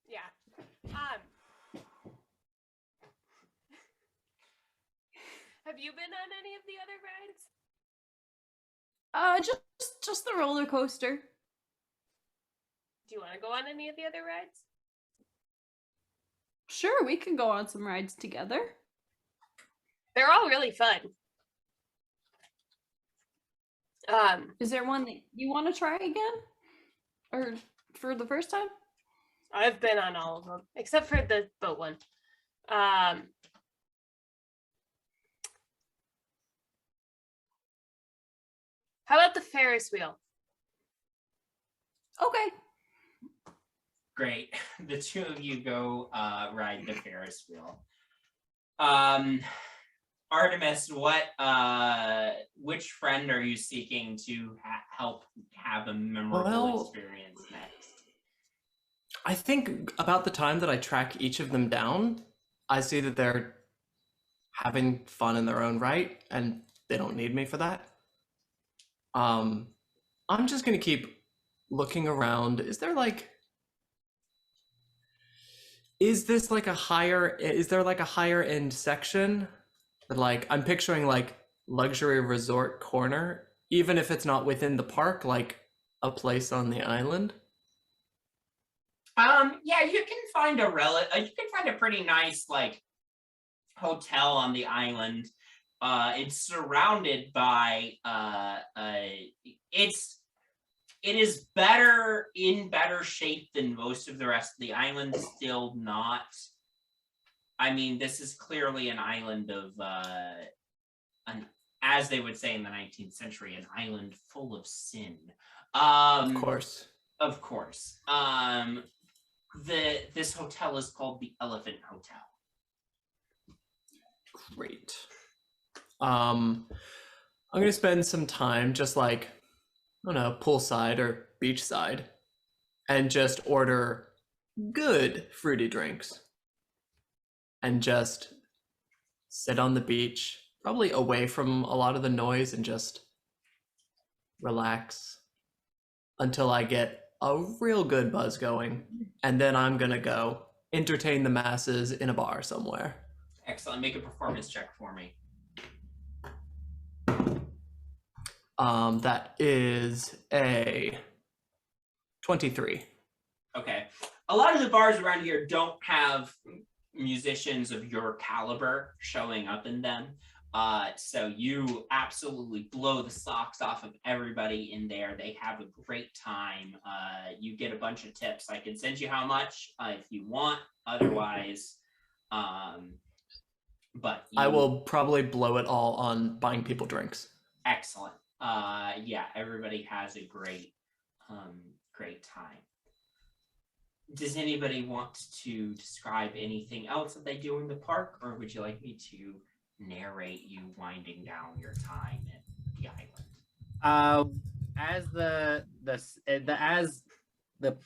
Yeah. Have you been on any of the other rides? Just the roller coaster. Do you want to go on any of the other rides? Sure, we can go on some rides together. They're all really fun. Is there one that you want to try again? Or for the first time? I've been on all of them except for the boat one. How about the Ferris wheel? Okay. Great. The two of you go ride the Ferris wheel. Artemis, which friend are you seeking to help have a memorable Well, experience next? I think about the time that I track each of them down, I see that they're having fun in their own right, and they don't need me for that. I'm just gonna keep looking around. Is there like is there like a higher end section? Like I'm picturing like luxury resort corner, even if it's not within the park, like a place on the island. Yeah, you can find a pretty nice like hotel on the island. It's surrounded by it is in better shape than most of the rest of the island. Still not. I mean, this is clearly an island of as they would say in the 19th century, an island full of sin. Of course. Of course. This hotel is called the Elephant Hotel. Great. I'm gonna spend some time just like, I don't know, poolside or beachside, and just order good fruity drinks, and just sit on the beach, probably away from a lot of the noise, and just relax until I get a real good buzz going, and then I'm gonna go entertain the masses in a bar somewhere. Excellent. Make a performance check for me. That is a 23. Okay. A lot of the bars around here don't have musicians of your caliber showing up in them. So you absolutely blow the socks off of everybody in there. They have a great time. You get a bunch of tips. I can send you how much if you want. Otherwise, but I will probably blow it all on buying people drinks. Excellent. Yeah, everybody has a great time. Does anybody want to describe anything else that they do in the park, or would you like me to narrate you winding down your time at the island? As the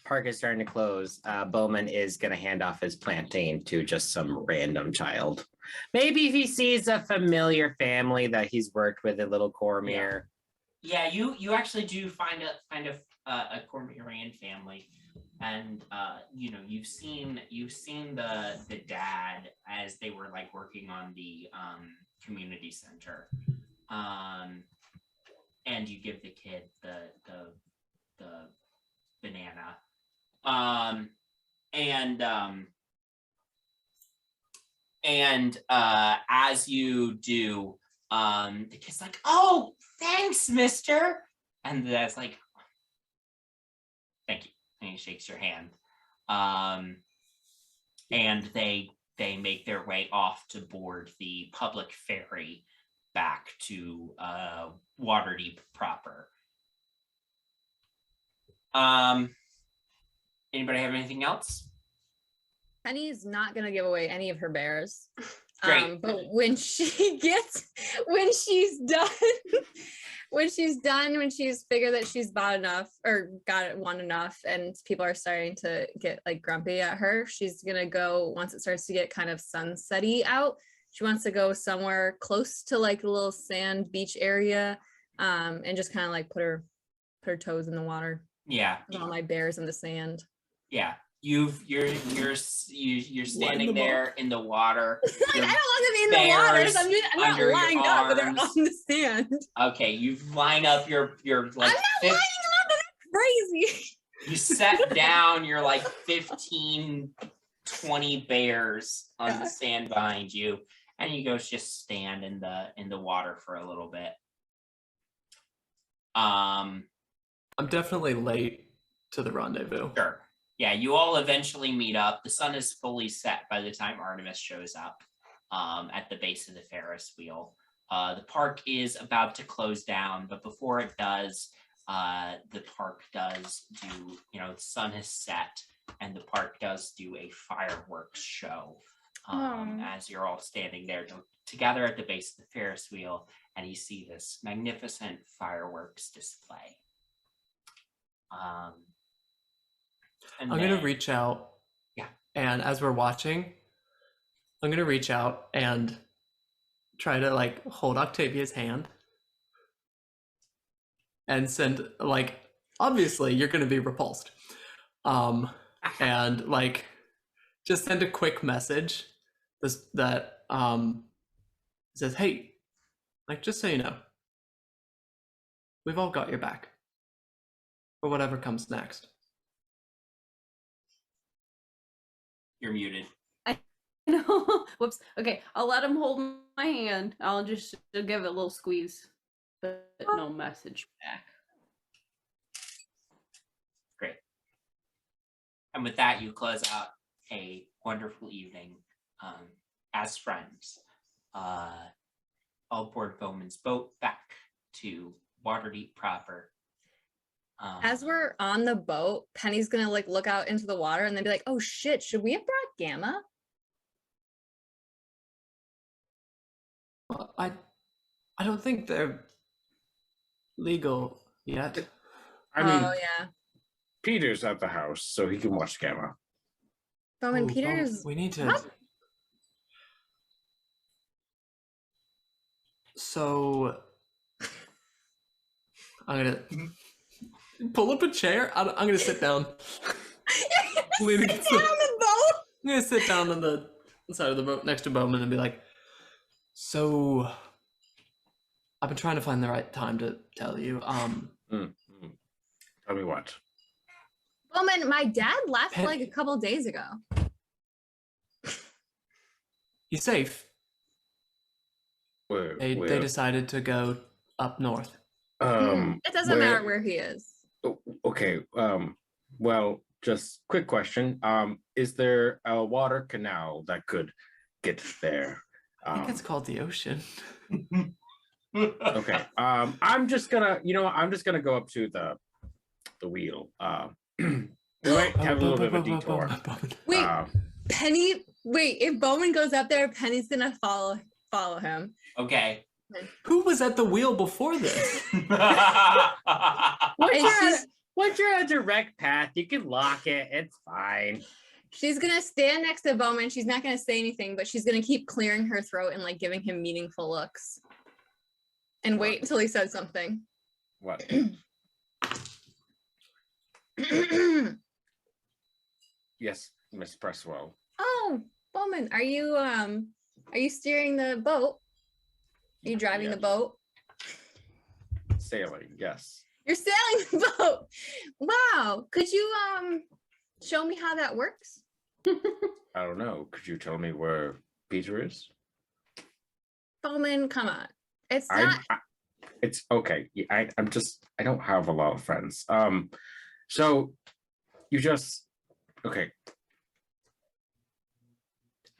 park is starting to close, Bowman is going to hand off his plantain to just some random child. Maybe if he sees a familiar family that he's worked with at Little Cormier. Yeah, you actually do find a Cormorian family, and you've seen the dad as they were like working on the community center, and you give the kid the banana, and as you do, the kid's like, "Oh, thanks, mister," and that's like, "Thank you," and he shakes your hand, and they make their way off to board the public ferry back to Waterdeep proper. Anybody have anything else? Penny's not gonna give away any of her bears. Great. But when she's done, when she's figured that she's bought enough or won enough, and people are starting to get like grumpy at her, she's gonna go, once it starts to get kind of sunsetty out, she wants to go somewhere close to like a little sand beach area, and just kind of like put her toes in the water. Yeah. With all my bears in the sand. Yeah. You're standing there in the water. I don't Your want to be in the water. bears I'm not under your lined up, but they're arms. on the sand. Okay, you line up your like I'm not lining up. That's crazy. you set down your like 15, 20 bears on the sand behind you, and you go just stand in the water for a little bit. I'm definitely late to the rendezvous. Sure. Yeah, you all eventually meet up. The sun is fully set by the time Artemis shows up at the base of the Ferris wheel. The park is about to close down, but before it does, the park does do, the sun has set, and the park does do a fireworks show as you're all standing there together at the base of the Ferris wheel, and you see this magnificent fireworks display. I'm gonna reach out. Yeah. And as we're watching, I'm gonna reach out and try to like hold Octavia's hand and send like, obviously you're gonna be repulsed. And like just send a quick message that says, hey, like just so you know, we've all got your back for whatever comes next. You're muted. No, whoops. Okay, I'll let him hold my hand. I'll give it a little squeeze, but no message back. Great. And with that, you close out a wonderful evening as friends. All board Bowman's boat back to Waterdeep proper. As we're on the boat, Penny's gonna like look out into the water and then be like, "Oh shit, should we have brought Gamma?" Well, I don't think they're legal yet. I mean, Oh yeah, Peter's at the house, so he can watch Gamma. Bowman Ooh, Peters. we need to. What? So I'm gonna pull up a chair. I'm gonna sit down. Lean against Sit down on the boat. I'm gonna sit down on the side of the boat next to Bowman and be like, so I've been trying to find the right time to tell you. Tell me what. Bowman, my dad left Penny. like a couple days ago. He's safe. Where, They decided to go up north. It doesn't matter where he is. Okay. Well, just quick question. Is there a water canal that could get there? I think it's called the ocean. Okay. I'm just gonna, I'm just gonna go up to the wheel. We might have a little bit of a detour. Wait, Penny. Wait, if Bowman goes up there, Penny's gonna follow him. Okay. Who was at the wheel before this? Once you're on a direct path, you can lock it. It's fine. She's gonna stand next to Bowman. She's not gonna say anything, but she's gonna keep clearing her throat and like giving him meaningful looks. And wait until he says something. What? Yes, Miss Presswell. Oh, Bowman, are you steering the boat? Are you driving the boat? Sailing, yes. You're sailing the boat. Wow. Could you show me how that works? I don't know. Could you tell me where Peter is? Bowman, come on. It's not It's okay. I don't have a lot of friends. So you just okay.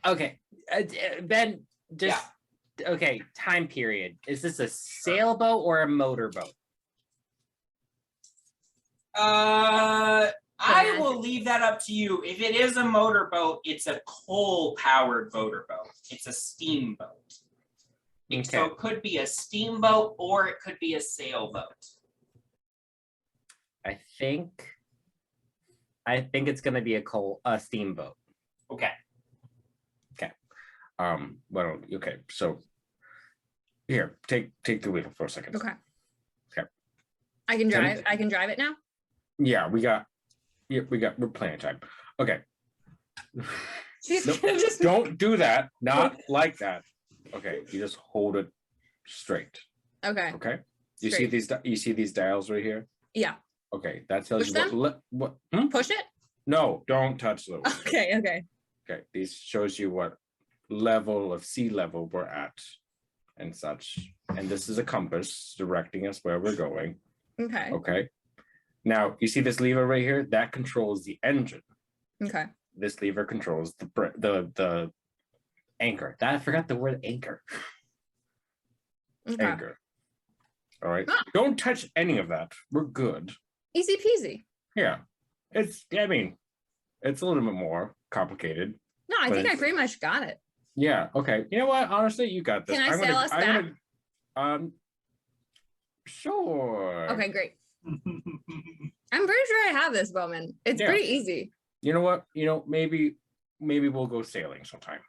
Okay, Ben, just okay. Time period. Is this a sailboat or a motorboat? I will leave that up to you. If it is a motorboat, it's a coal-powered motorboat. It's a steamboat. So Okay. it could be a steamboat or it could be a sailboat. I think it's gonna be a steamboat. Okay. Well, okay, so here, take the wheel for a second. Okay. Okay. I can drive. I can drive it now. Yeah, we're playing time. Okay. She's Nope, gonna just don't do that. Not like that. Okay, you just hold it straight. okay. Okay. You see Straight. these? You see these dials right here? Yeah. Okay, that tells Push you what. Push it. No, don't touch those. Okay. Okay. Okay, these shows you what level of sea level we're at, and such. And this is a compass directing us where we're going. Okay. Okay. Now you see this lever right here? That controls the engine. Okay. This lever controls the anchor. I forgot the word anchor. Okay. Anchor. All right. Ah. Don't touch any of that. We're good. Easy peasy. Yeah. I mean, it's a little bit more complicated. No, I But think I it's- pretty much got it. Yeah. Okay. You know what? Honestly, you got this. Can I sail us back? Sure. Okay, great. I'm pretty sure I have this, Bowman. It's Yeah. pretty easy. You know what? Maybe we'll go sailing sometime.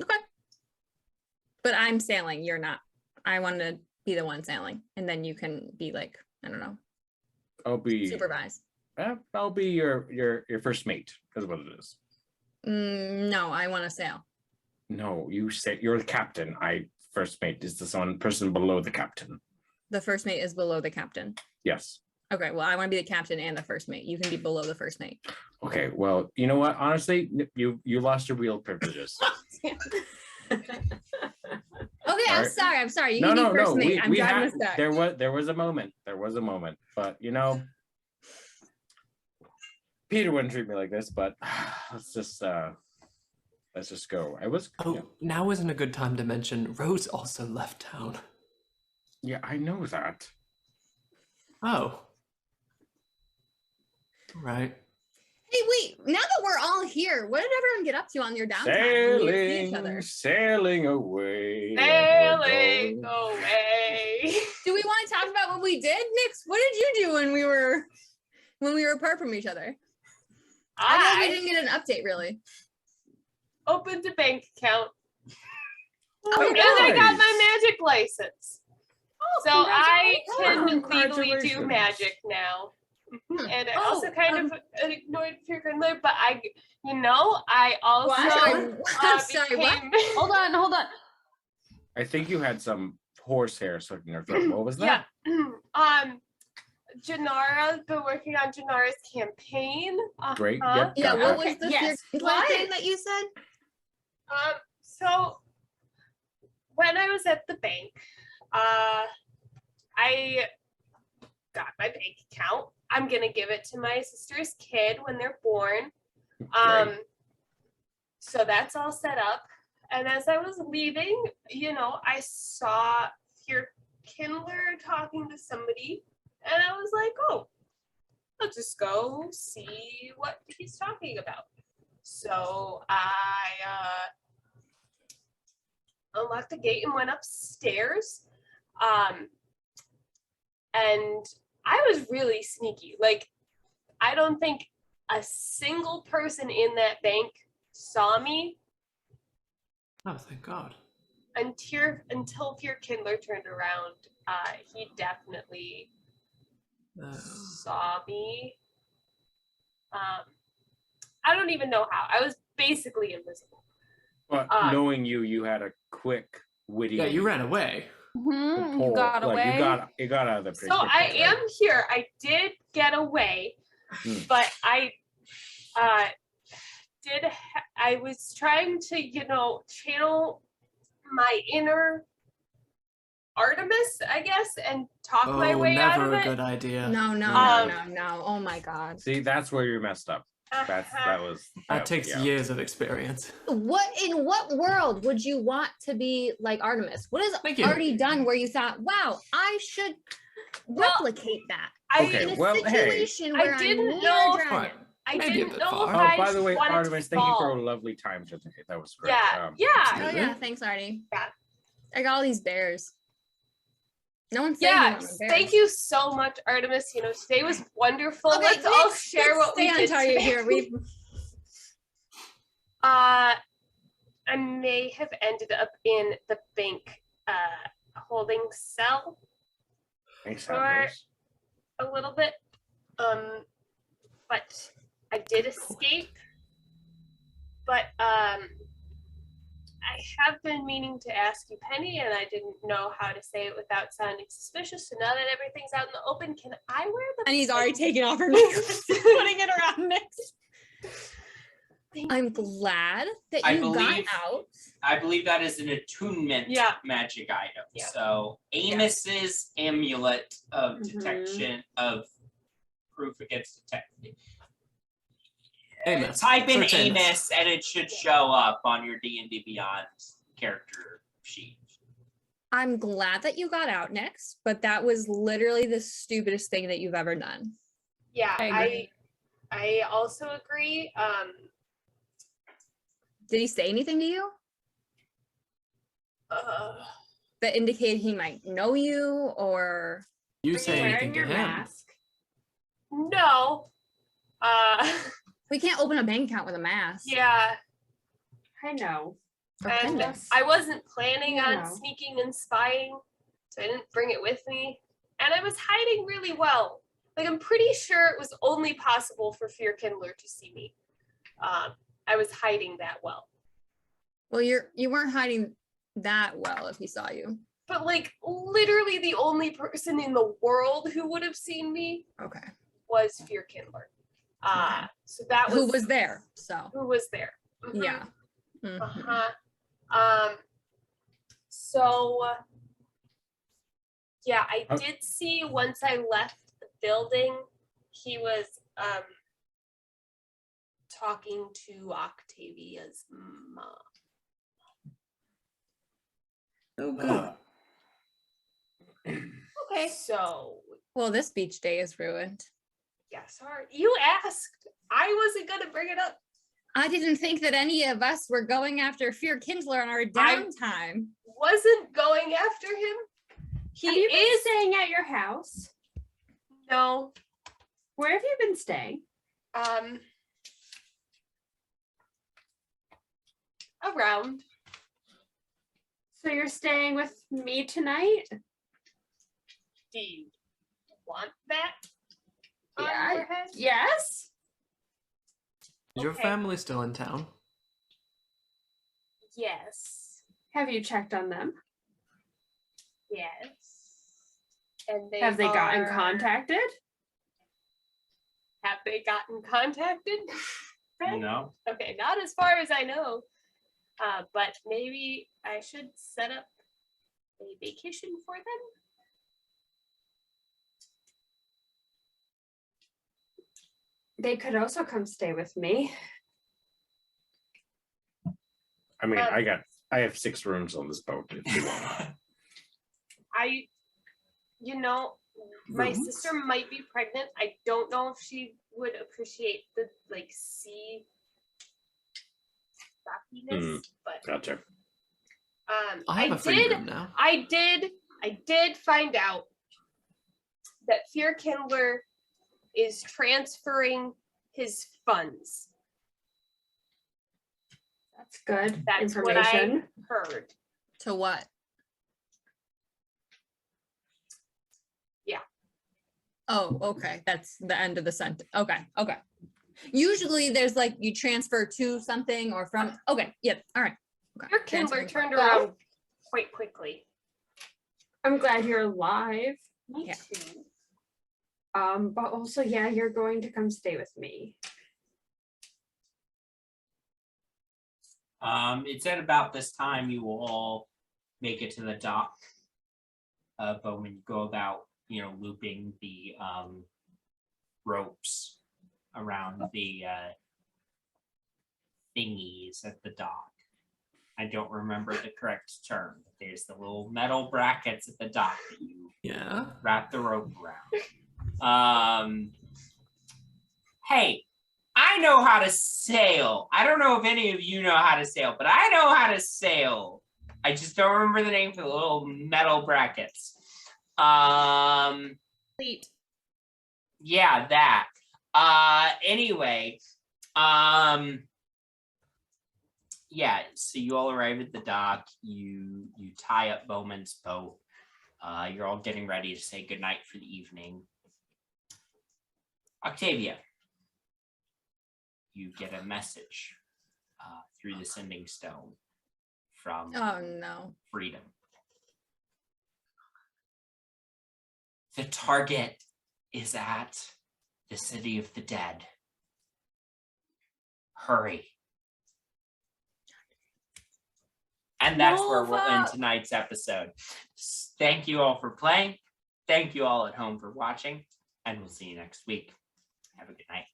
Okay. But I'm sailing. You're not. I want to be the one sailing, and then you can be like, I don't know, I'll be supervise. I'll be your first mate. Is what it is. No, I want to sail. No, you say you're the captain. First mate is the person below the captain. The first mate is below the captain. Yes. Okay, well, I want to be the captain and the first mate. You can be below the first mate. Okay. Well, you know what? Honestly, you lost your wheel privileges. Okay, I'm Alright. sorry. I'm sorry. You No, can no, be first no. mate. I'm driving had, us back. there was a moment. There was a moment. But Peter wouldn't treat me like this. But let's just go. Oh, now isn't a good time to mention Rose also left town. Yeah, I know that. Oh. Right. Hey, wait. Now that we're all here, what did everyone get up to on your downtime? when we didn't see each other? Sailing away. Sailing away. Do we want to talk about what we did, Nix? What did you do when we were apart from each other? I know we I didn't get an update really. opened a bank account Oh, and I got nice. my magic license. So I can legally do Congratulations. magic now. Hmm. And I Oh, also kind of ignored Fear Grindler, but I also I'm sorry, what? became Hold on. I think you had some horsehair stuck in your throat. What was that? yeah. Janara's been working on Janara's campaign. Great. Uh-huh. Yep. Yeah, got what that. was the Yes. What? Thing that you said? So when I was at the bank, I got my bank account. I'm gonna give it to my sister's kid when they're born. Great. So that's all set up. And as I was leaving, I saw your Kindler talking to somebody, and I was like, oh, I'll just go see what he's talking about. So I unlocked the gate and went upstairs. And I was really sneaky. Like, I don't think a single person in that bank saw me Oh, thank God. until Fear Kindler turned around. He definitely saw me. I don't even know how. I was basically invisible. But knowing you had a quick, witty. Yeah, you ran away. You got away. You got out of there pretty So I quickly, am right? here. I did get away, Hmm. but I I was trying to, channel my inner Artemis, I guess, and talk my Oh, way out never of a it. good idea. No. Oh my God. See, that's where you messed up. That was. That takes yeah. years of experience. In what world would you want to be like Artemis? What has Thank you. already done where you thought, wow, I should replicate that Okay, in a well, hey. situation I where I'm didn't near know- a dragon. Alright. I Maybe a didn't bit know far. if Oh, I by the way, wanted to Artemis, thank you for a fall. lovely time today. That was great. Yeah, yeah. Oh Absolutely. yeah, thanks, Artie. Yeah. I got all these bears. No one said you Yeah, wanted bears. thank you so much, Artemis. You know, today was wonderful. Okay, Let's all next, share let's what we stay on did target today. here. We I may have ended up in the bank holding cell Thanks, for Artemis. a little bit. But I did escape. But I have been meaning to ask you, Penny, and I didn't know how to say it without sounding suspicious. So now that everything's out in the open, can I wear the and he's already like, taken off her necklace, putting it around Nick's. Thank I'm you. glad that I you got believe- out. I believe that is an attunement Yeah. magic item. Yeah. So Amos's amulet of Mhm. detection of proof against detection. Amos. Type in Search Amos. Amos and it should show up on your D&D Beyond character sheet. I'm glad that you got out, Nix, but that was literally the stupidest thing that you've ever done. Yeah, I agree. I also agree. Did he say anything to you that indicated he might know you or You Are say you anything wearing to your him? mask? no. we can't open a bank account with a mask? Yeah. I know. Or And pendants. I wasn't planning on No. sneaking and spying, so I didn't bring it with me. And I was hiding really well. Like, I'm pretty sure it was only possible for Fear Kindler to see me. I was hiding that well. Well, you weren't hiding that well if he saw you. But, like, literally the only person in the world who would have seen me Okay. was Fear Kindler. Okay. So that was Who was there? So who was there. Mhm. yeah. Mhm. Uh-huh. So yeah, I Oh. did see once I left the building, he was talking to Octavia's mom. Oh, good. Okay. So Well, this beach day is ruined. yeah, sorry. You asked. I wasn't gonna bring it up. I didn't think that any of us were going after Fear Kindler on our downtime. Wasn't going after him. He Have you been is staying at your house? no. Where have you been staying? Around. So you're staying with me tonight? Do you want that on Yeah, your head? Yes. Is your Okay. family still in town? Yes. Have you checked on them? Yes. And they Have they gotten are- contacted? Have they gotten contacted? No. Okay, not as far as I know. But maybe I should set up a vacation for them. They could also come stay with me. I mean, I have 6 rooms on this boat if you want. My Rooms? sister might be pregnant. I don't know if she would appreciate the like sea stockiness, but Gotcha. I have a free room now. I did find out that Fear Kindler is transferring his funds. That's good That's what I information. heard. To what? Yeah. Oh, okay. That's the end of the sentence. Okay. Okay. Usually there's like you transfer to something or from. Okay. Yep. All right. Okay. Fear Kindler Transferring turned funds. around quite quickly. I'm glad you're alive. Me Yeah. too. But also, yeah, you're going to come stay with me. It's at about this time you will all make it to the dock. But when you go about, looping the ropes around the thingies at the dock, I don't remember the correct term. There's the little metal brackets at the dock that you Yeah. wrap the rope around. Hey, I know how to sail. I don't know if any of you know how to sail, but I know how to sail. I just don't remember the name for the little metal brackets. Fleet. Yeah, that. Anyway, yeah, so you all arrive at the dock, you tie up Bowman's boat. You're all getting ready to say goodnight for the evening. Octavia, you get a message through the sending stone from Oh no. Freedom. The target is at the city of the dead. Hurry. And that's where we'll end Nova! tonight's episode. Thank you all for playing. Thank you all at home for watching. And we'll see you next week. Have a good night.